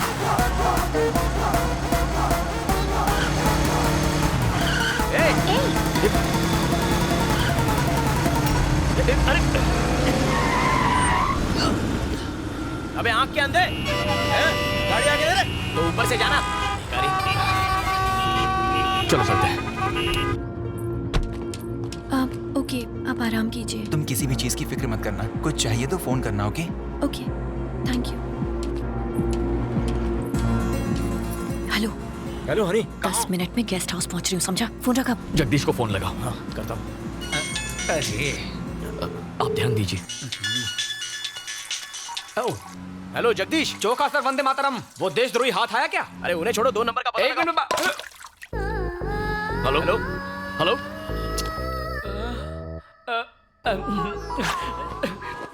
अरे अबे आंख के अंधे हैं? गाड़ी आगे ले रे, तो ऊपर से जाना। चलो चलते हैं। आप ओके, आप आराम कीजिए। तुम किसी भी चीज की फिक्र मत करना, कुछ चाहिए तो फोन करना, okay? Okay, thank you. Hello hello Honey, 10 minute में गेस्ट हाउस पहुंच रही हूँ, समझा? फोन रखा। जगदीश को फोन लगाओ। हाँ करता हूँ। अरे आप ध्यान दीजिए। हेलो जगदीश, चौका वंदे मातरम। वो देशद्रोही हाथ आया क्या? अरे उन्हें छोड़ो, 2 नंबर का पता एक लगाओ। मिनट। Hello hello hello.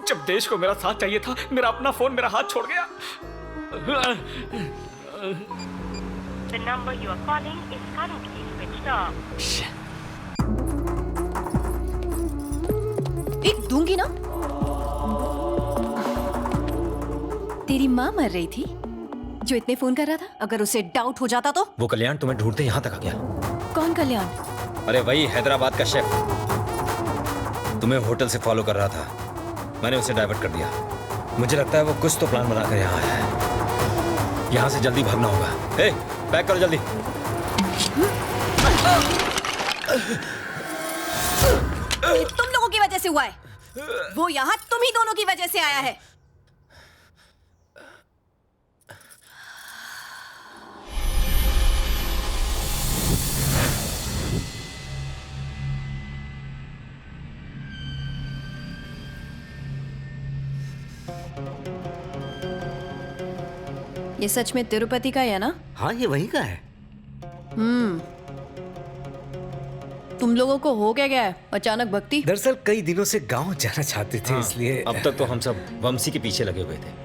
जब देश को मेरा साथ चाहिए था, मेरा अपना फोन मेरा हाथ छोड़ गया। The number you are calling is currently switched off. एक दूंगी ना। तेरी माँ मर रही थी जो इतने फोन कर रहा था। अगर उसे डाउट हो जाता तो? वो कल्याण तुम्हें ढूंढते यहाँ तक आ गया। कौन कल्याण? अरे वही हैदराबाद का शेफ, तुम्हें होटल से फॉलो कर रहा था। मैंने उसे डाइवर्ट कर दिया। मुझे लगता है वो कुछ तो प्लान बनाकर यहाँ आया है। यहाँ से जल्दी भागना होगा। ए, पैक करो जल्दी। ये तुम लोगों की वजह से हुआ है। वो यहाँ तुम ही दोनों की वजह से आया है। ये सच में तिरुपति का है ना? हाँ ये वहीं का है। तुम लोगों को हो क्या गया है अचानक भक्ति? दरअसल कई दिनों से गांव जाना चाहते थे, इसलिए अब तक तो हम सब वंशी के पीछे लगे हुए थे।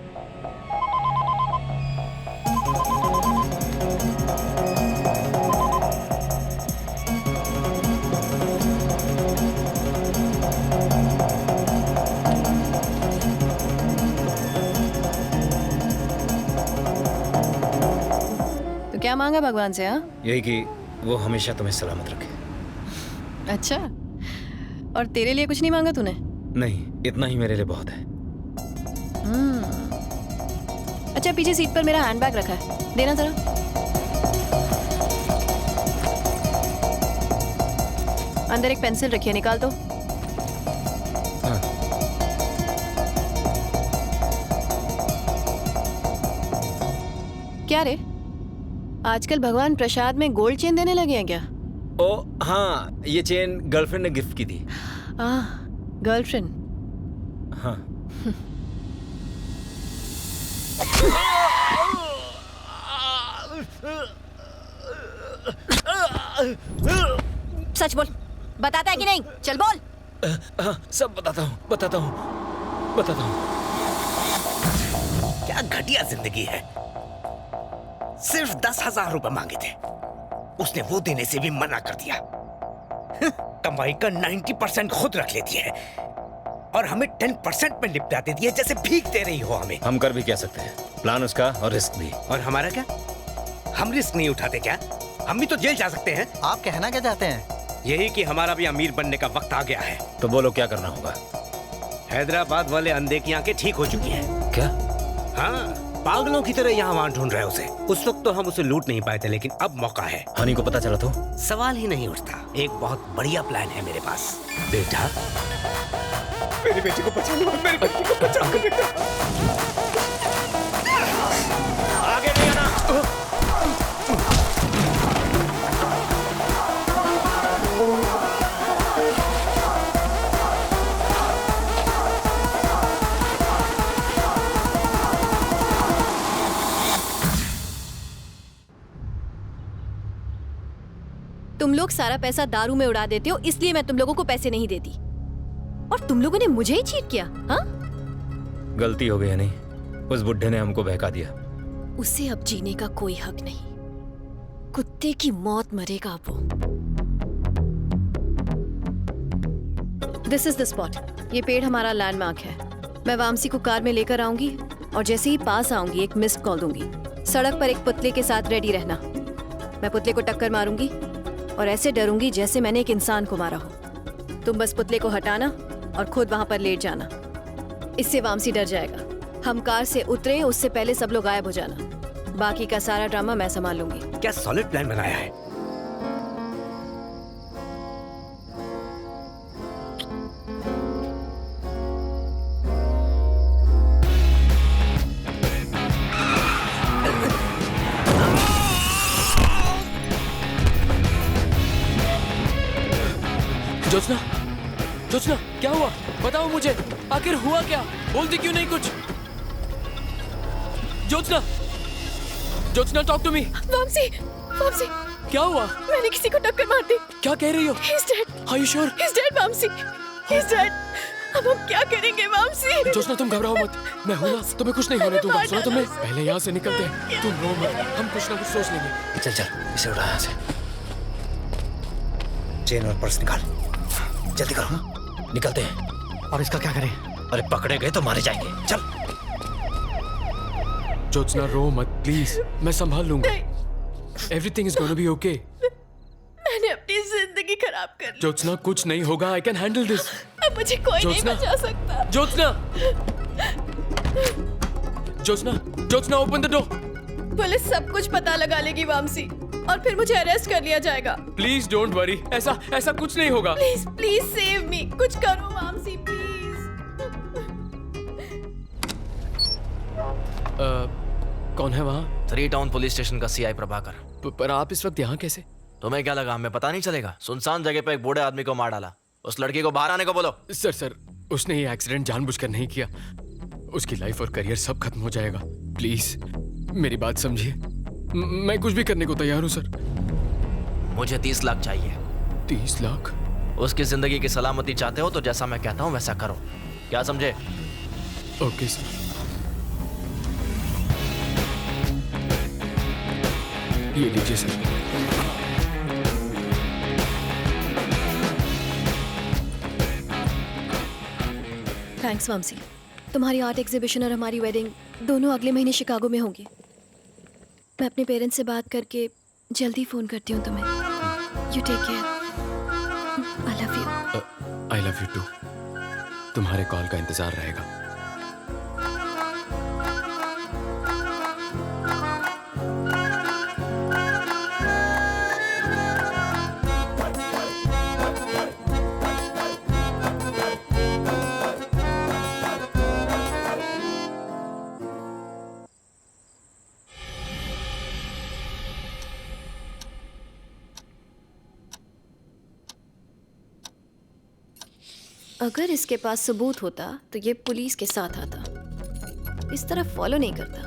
तो क्या मांगा भगवान से? हाँ, यही कि वो हमेशा तुम्हें सलामत रखे। अच्छा, और तेरे लिए कुछ नहीं मांगा तूने? नहीं, इतना ही मेरे लिए बहुत है। अच्छा, पीछे सीट पर मेरा हैंडबैग रखा है, देना जरा। अंदर एक पेंसिल रखी है, निकाल दो। क्या रे, आजकल भगवान प्रसाद में गोल्ड चेन देने लगे हैं क्या? ओ हाँ, ये चेन गर्लफ्रेंड ने गिफ्ट की थी। गर्लफ्रेंड? हाँ। सच बोल, बताता है कि नहीं? चल बोल। हाँ, सब बताता हूँ। क्या घटिया जिंदगी है। सिर्फ 10,000 रुपए मांगे थे, उसने वो देने से भी मना कर दिया। कमाई का 90% खुद रख लेती है और हमें 10% में निपटा देती है, जैसे भीख दे रही हो हमें। हम कर भी क्या सकते हैं, प्लान उसका और रिस्क भी। और हमारा क्या? हम रिस्क नहीं उठाते क्या? हम भी तो जेल जा सकते हैं। आप कहना क्या चाहते हैं? यही कि हमारा भी अमीर बनने का वक्त आ गया है। तो बोलो क्या करना होगा। हैदराबाद वाले अंधे की आंखें ठीक हो चुकी हैं। क्या? हाँ, पागलों की तरह यहाँ वहाँ ढूंढ रहे हैं उसे। उस वक्त तो हम उसे लूट नहीं पाए थे, लेकिन अब मौका है। हनी को पता चला तो? सवाल ही नहीं उठता। एक बहुत बढ़िया प्लान है मेरे पास। बेटा, मेरी बेटी को बचा लो, मेरी बेटी को बचा लो बेटा। आगे नहीं आना। तुम लोग सारा पैसा दारू में उड़ा देते हो, इसलिए मैं तुम लोगों को पैसे नहीं देती। और तुम लोगों ने मुझे ही चीट किया। हाँ, गलती हो गई है, नहीं, उस बुढ़े ने हमको बहका दिया। उसे अब जीने का कोई हक नहीं। कुत्ते की मौत मरेगा अब वो। This is the spot. ये पेड़ हमारा लैंडमार्क है। मैं वामसी को कार में लेकर आऊंगी और जैसे ही पास आऊंगी एक मिस्ड कॉल दूंगी। सड़क पर एक पुतले के साथ रेडी रहना। मैं पुतले को टक्कर मारूंगी और ऐसे डरूंगी जैसे मैंने एक इंसान को मारा हो। तुम बस पुतले को हटाना और खुद वहां पर लेट जाना। इससे वामसी डर जाएगा। हम कार से उतरे उससे पहले सब लोग गायब हो जाना। बाकी का सारा ड्रामा मैं संभाल लूंगी। क्या सॉलिड प्लान बनाया है। जोत्स्ना, जोत्स्ना, क्या हुआ? बताओ मुझे, आखिर हुआ क्या? बोलती क्यों नहीं कुछ? Jyotsna, Jyotsna, talk to me. Vamsi, Vamsi, क्या हुआ? मैंने किसी को टक्कर मार दी। क्या कह रही हो? He's dead. Are you sure? He's dead, Vamsi. He's dead. अब हम क्या करेंगे वामसी? जोत्स्ना, तुम घबराओ मत, मैं हूं ना, तुम्हें कुछ नहीं होने दूंगा। सुनो तुमने, पहले यहाँ से निकलते हैं। तुम रो मत, हम कुछ ना कुछ सोच लेंगे। चल चल, इसे उठा यहाँ से। चेन और पर्स निकाल, जल्दी करो। निकलते हैं। और इसका क्या करें? अरे पकड़े गए तो मारे जाएंगे। चल। जोत्स्ना, रो मत प्लीज, मैं संभाल लूंगा। Everything is gonna be okay. मैंने अपनी जिंदगी खराब कर ली। जोत्स्ना, कुछ नहीं होगा, आई कैन हैंडल दिस। अब मुझे कोई नहीं बचा सकता। Jyotsna, Jyotsna, Jyotsna, open the door. Police सब कुछ पता लगा लेगी वामसी, और फिर मुझे अरेस्ट कर लिया जाएगा। प्लीज डोंट वरी, ऐसा कुछ नहीं होगा। प्लीज प्लीज सेव मी, कुछ करो वामसी प्लीज। कौन है वहाँ? 3 टाउन पुलिस स्टेशन का सीआई प्रभाकर। पर आप इस वक्त यहाँ कैसे? तुम्हें क्या लगा हमें पता नहीं चलेगा? सुनसान जगह पे एक बूढ़े आदमी को मार डाला। उस लड़की को बाहर आने को बोलो। सर, उसने ये एक्सीडेंट जानबूझकर नहीं किया। उसकी लाइफ और करियर सब खत्म हो जाएगा। प्लीज मेरी बात समझिए, मैं कुछ भी करने को तैयार हूँ सर। मुझे 30 लाख चाहिए। 30 लाख? उसकी जिंदगी की सलामती चाहते हो तो जैसा मैं कहता हूँ वैसा करो, क्या समझे? Okay sir. ये लीजिए सर। थैंक्स वामसी। तुम्हारी आर्ट एग्जीबिशन और हमारी वेडिंग दोनों अगले महीने शिकागो में होंगी। मैं अपने पेरेंट्स से बात करके जल्दी फोन करती हूँ तुम्हें। You take care. I love you. I love you too. तुम्हारे कॉल का इंतजार रहेगा। अगर इसके पास सबूत होता तो ये पुलिस के साथ आता, इस तरह फॉलो नहीं करता।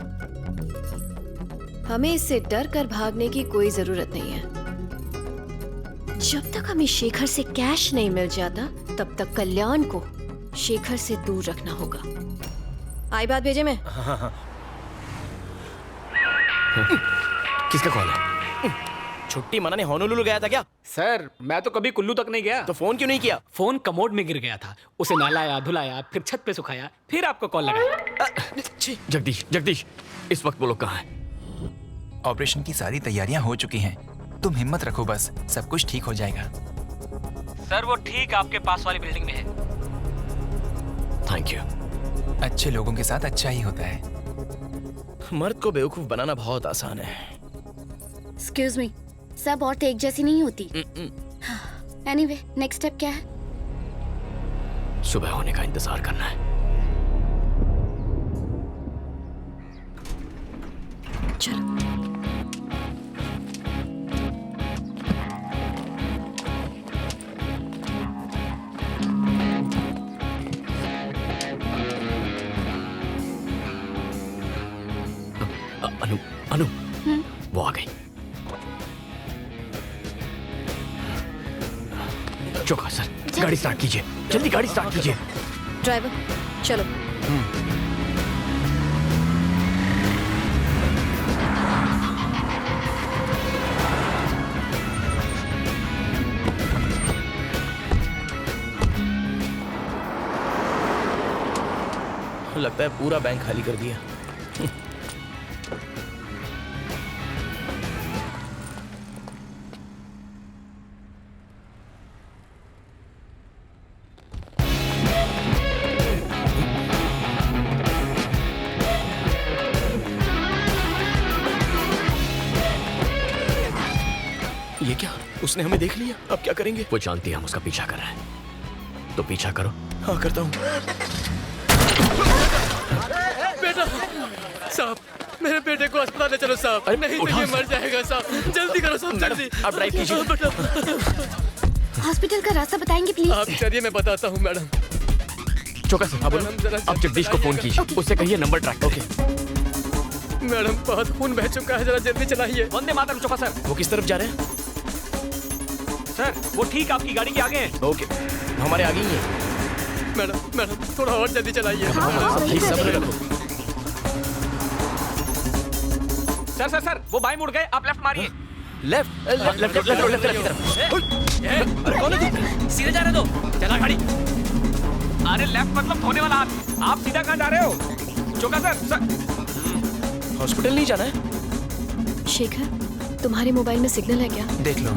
हमें इससे डर कर भागने की कोई जरूरत नहीं है। जब तक हमें शेखर से कैश नहीं मिल जाता तब तक कल्याण को शेखर से दूर रखना होगा। आई बात भेजे में? किसका कॉल है? छुट्टी मनाने होनोलुलु गया था क्या? सर, मैं तो कभी कुल्लू तक नहीं गया। तो फोन क्यों नहीं किया? फोन कमोड में गिर गया था, उसे नहलाया, धुलाया, फिर छत पे सुखाया, फिर आपको कॉल लगाया। जगदीश, इस वक्त वो लोग कहाँ हैं? ऑपरेशन की सारी तैयारियां हो चुकी हैं। तुम हिम्मत रखो, बस सब कुछ ठीक हो जाएगा। सर, वो ठीक आपके पास वाली बिल्डिंग में है। Thank you. अच्छे लोगों के साथ अच्छा ही होता है। मर्द को बेवकूफ बनाना बहुत आसान है। एक्सक्यूज मी, सब औरतें एक जैसी नहीं होती। एनीवे, नेक्स्ट स्टेप क्या है? सुबह होने का इंतजार करना है। चलो। अनु, वो आ गई। चौका सर, गाड़ी स्टार्ट कीजिए, जल्दी गाड़ी स्टार्ट कीजिए। ड्राइवर, चलो। लगता है पूरा बैंक खाली कर दिया। क्या? उसने हमें देख लिया, अब क्या करेंगे? वो जानती है हम उसका पीछा कर रहे हैं, तो पीछा करो। हाँ करता हूँ। बेटा साहब, मेरे बेटे को अस्पताल ले चलो साहब। अरे नहीं तो ये मर जाएगा साहब। जल्दी करो साहब, जल्दी। आप ड्राइव कीजिए। हॉस्पिटल का रास्ता बताएंगे प्लीज? आप चलिए, मैं बताता हूँ मैडम। चौका सर, आप जगदीश को फोन कीजिए, उससे कहिए नंबर ट्रैक। ओके मैडम, बहुत खून बह चुका है, जरा जल्दी चलाइए। वंदे मातरम चौका सर। वो किस तरफ जा रहे हैं? सर वो ठीक आपकी गाड़ी के आगे हैं। ओके, हमारे आगे ही है। मैडम थोड़ा और जल्दी चलाइए। सब्र रखो। सर वो बाएं मुड़ गए, आप लेफ्ट मारिए। लेफ्ट लेफ्ट लेफ्ट लेफ्ट की तरफ। अरे कौन है तू? सीधे जा रहे दो, चला गाड़ी। अरे लेफ्ट मतलब धोने वाला हाथ। आप सीधा कहाँ जा रहे हो? चौका सर हॉस्पिटल नहीं जाना है? शेखर, तुम्हारे मोबाइल में सिग्नल है क्या? देख लो।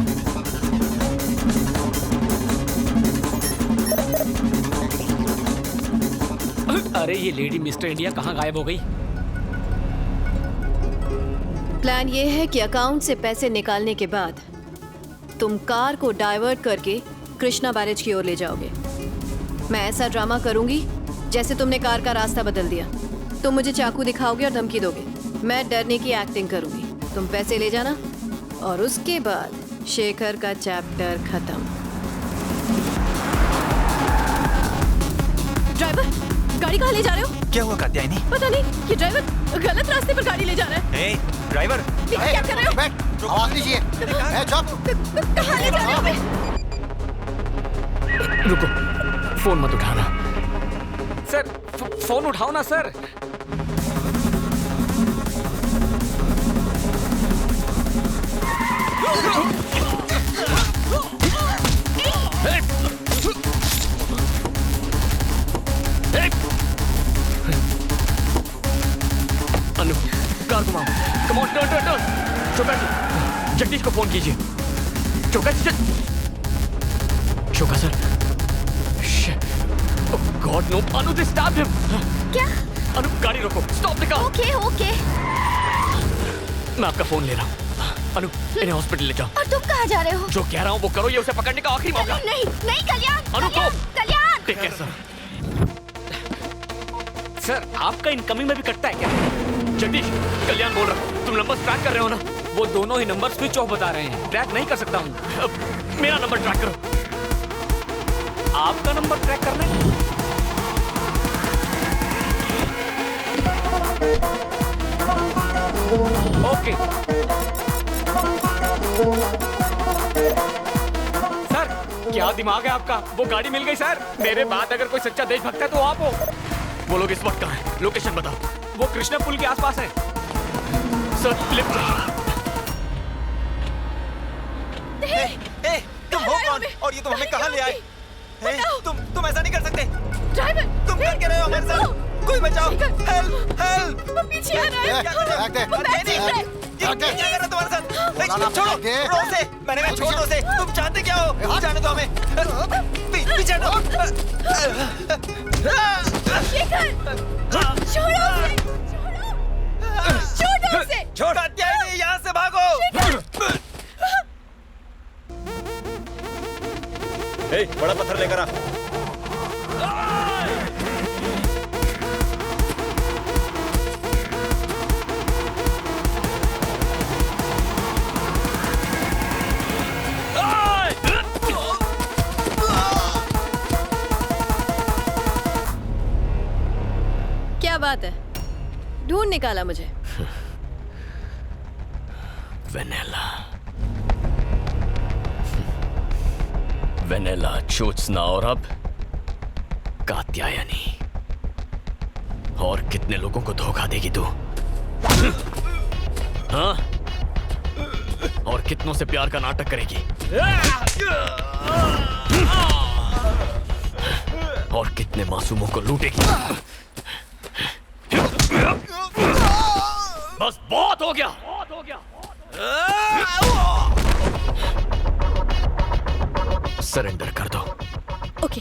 अरे ये लेडी मिस्टर इंडिया कहाँ गायब हो गई? प्लान ये है कि अकाउंट से पैसे निकालने के बाद तुम कार को डाइवर्ट करके कृष्णा बैरेज की ओर ले जाओगे। मैं ऐसा ड्रामा करूंगी जैसे तुमने कार का रास्ता बदल दिया। तुम मुझे चाकू दिखाओगे और धमकी दोगे। मैं डरने की एक्टिंग करूंगी। तुम पैसे ले जाना और उसके बाद शेखर का चैप्टर खत्म। ड्राइवर, गाड़ी कहाँ ले जा रहे हो? क्या हुआ कात्यायनी? पता नहीं, ये ड्राइवर गलत रास्ते पर गाड़ी ले जा रहा है। ड्राइवर, क्या कर रहे हो? बैठ, आवाज दीजिए। कहाँ ले जा रहे हो? रुको, फोन मत उठाना। सर फोन उठाओ ना सर। अनु, कार घुमाओ। Come on, turn turn turn. चौका जी, जगदीश को फोन कीजिए। चौका जी, चौका sir. Oh God, no! Anu, they stabbed him. क्या? अनु, गाड़ी रोको। Stop the car. ओके। मैं आपका फोन ले रहा हूँ। अनु, इन्हें हॉस्पिटल ले जाओ। और तुम कहाँ जा रहे हो? जो कह रहा हूँ वो करो, ये उसे पकड़ने का आखिरी मौका। नहीं कल्याण। अनु को। Kalyan. Take care sir. Sir आपका इनकमिंग में भी कटता है क्या? जगदीश, कल्याण बोल रहा हूँ। तुम नंबर ट्रैक कर रहे हो ना? वो दोनों ही नंबर स्विच ऑफ बता रहे हैं। ट्रैक नहीं कर सकता हूँ। मेरा नंबर ट्रैक करो। आपका नंबर ट्रैक करना है? ओके सर, क्या दिमाग है आपका? वो गाड़ी मिल गई सर। मेरे बाद अगर कोई सच्चा देशभक्त है तो आप हो। वो लोग इस वक्त कहाँ हैं? लोकेशन बताओ। वो कृष्णा पुल के आसपास है सर। लिफ्ट तुम हो कौन और ये तुम हमें कहाँ ले आए? तुम ऐसा नहीं कर सकते। ड्राइवर, तुम कर क्या रहे हो हमारे साथ? कोई बचाओ। Help help. वो पीछे आ रहा है। क्या कर रहे हो? क्या कर रहा है तुम्हारे साथ? छोड़ो रोड से। मैंने कहा छोड़ो से। तुम चाहते क्या हो? जाने दो हमें। पीछे हटो। छोड़ो उसे। छोड़ क्या नहीं, यहाँ से भागो। बड़ा पत्थर लेकर आ। क्या बात है? ढूंढ निकाला मुझे। वेनेला, वेनेला, ज्योत्सना और अब कात्यायनी। और कितने लोगों को धोखा देगी तू? हाँ? और कितनों से प्यार का नाटक करेगी? और कितने मासूमों को लूटेगी? बस बहुत हो गया। सरेंडर कर दो। ओके,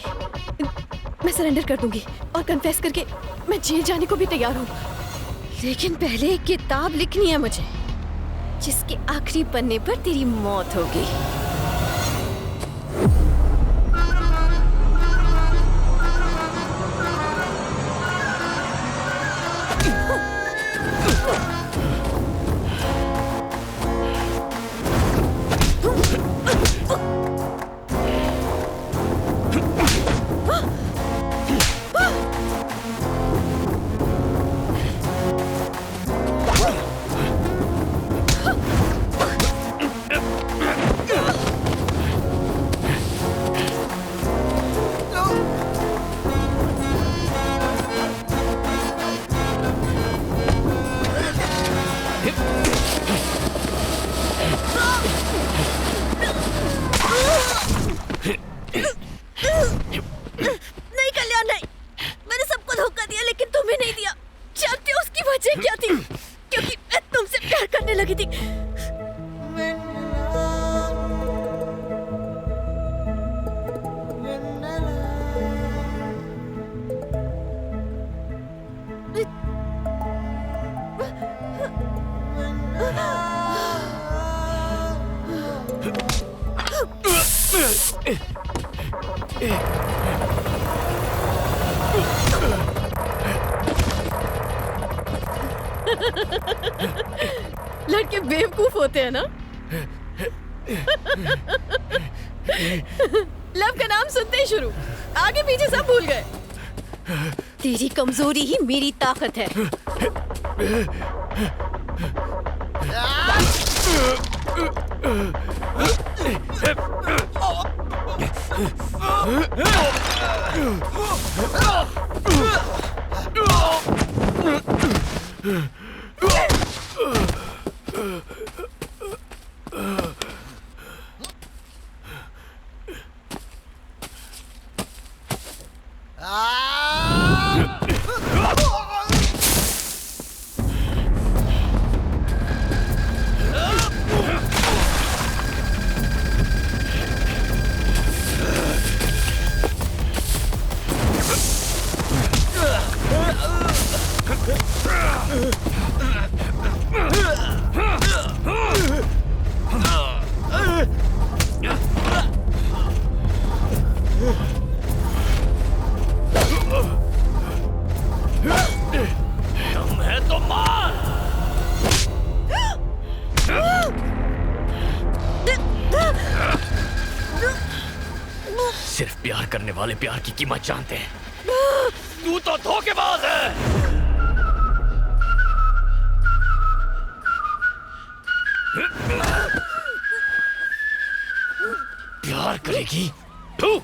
मैं सरेंडर कर दूंगी और कन्फेस करके मैं जेल जाने को भी तैयार हूँ। लेकिन पहले एक किताब लिखनी है मुझे। जिसके आखिरी पन्ने पर तेरी मौत होगी। नहीं कल्याण, नहीं। मैंने सबको धोखा दिया लेकिन तुम्हें नहीं दिया। जानते हो उसकी वजह क्या थी? क्योंकि मैं तुमसे प्यार करने लगी थी। लड़के बेवकूफ होते हैं ना? लव का नाम सुनते ही शुरू, आगे पीछे सब भूल गए। तेरी कमजोरी ही मेरी ताकत है। सिर्फ प्यार करने वाले प्यार की कीमत जानते हैं। तू तो धोखेबाज है। प्यार करेगी तू?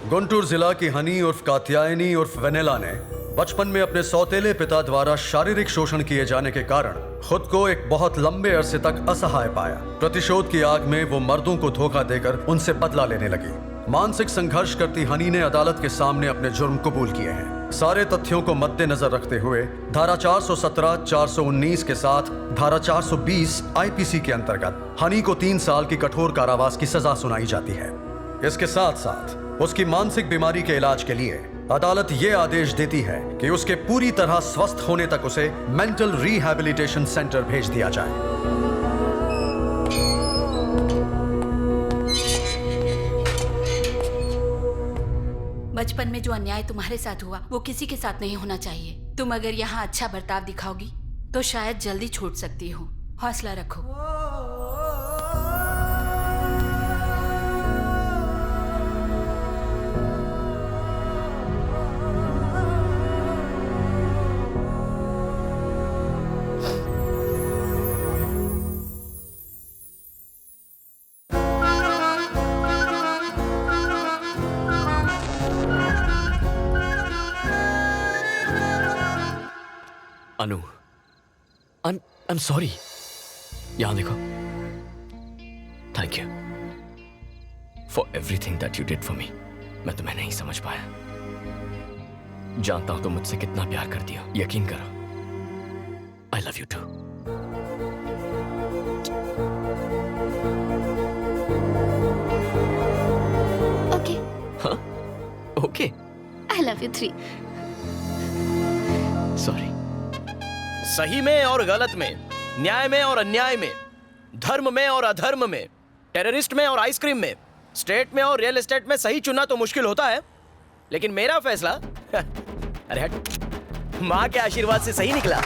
गुंटूर जिला की हनी उर्फ कात्यायनी उर्फ वेनेला ने बचपन में अपने सौतेले पिता द्वारा शारीरिक शोषण किए जाने के कारण खुद को एक बहुत लंबे अरसे तक असहाय पाया। प्रतिशोध की आग में वो मर्दों को धोखा देकर उनसे बदला लेने लगी। मानसिक संघर्ष करती हनी ने अदालत के सामने अपने जुर्म कबूल किए हैं। सारे तथ्यों को मद्देनजर रखते हुए धारा 417, 419 के साथ धारा 420 आईपीसी के अंतर्गत हनी को 3 साल की कठोर कारावास की सजा सुनाई जाती है। इसके साथ साथ उसकी मानसिक बीमारी के इलाज के लिए अदालत ये आदेश देती है कि उसके पूरी तरह स्वस्थ होने तक उसे मेंटल रिहैबिलिटेशन सेंटर भेज दिया जाए। बचपन में जो अन्याय तुम्हारे साथ हुआ वो किसी के साथ नहीं होना चाहिए। तुम अगर यहाँ अच्छा बर्ताव दिखाओगी तो शायद जल्दी छूट सकती हो। हौसला रखो। अनु, I'm sorry। यहाँ देखो। Thank you for everything that you did for me। मैं तुम्हें नहीं समझ पाया। जानता हूं तुम मुझसे कितना प्यार करती हो। यकीन करो। I love you too। Love you 3। Sorry. सही में और गलत में, न्याय में और अन्याय में, धर्म में और अधर्म में, टेररिस्ट में और आइसक्रीम में, स्टेट में और रियल एस्टेट में सही चुनना तो मुश्किल होता है, लेकिन मेरा फैसला अरे हट, माँ के आशीर्वाद से सही निकला।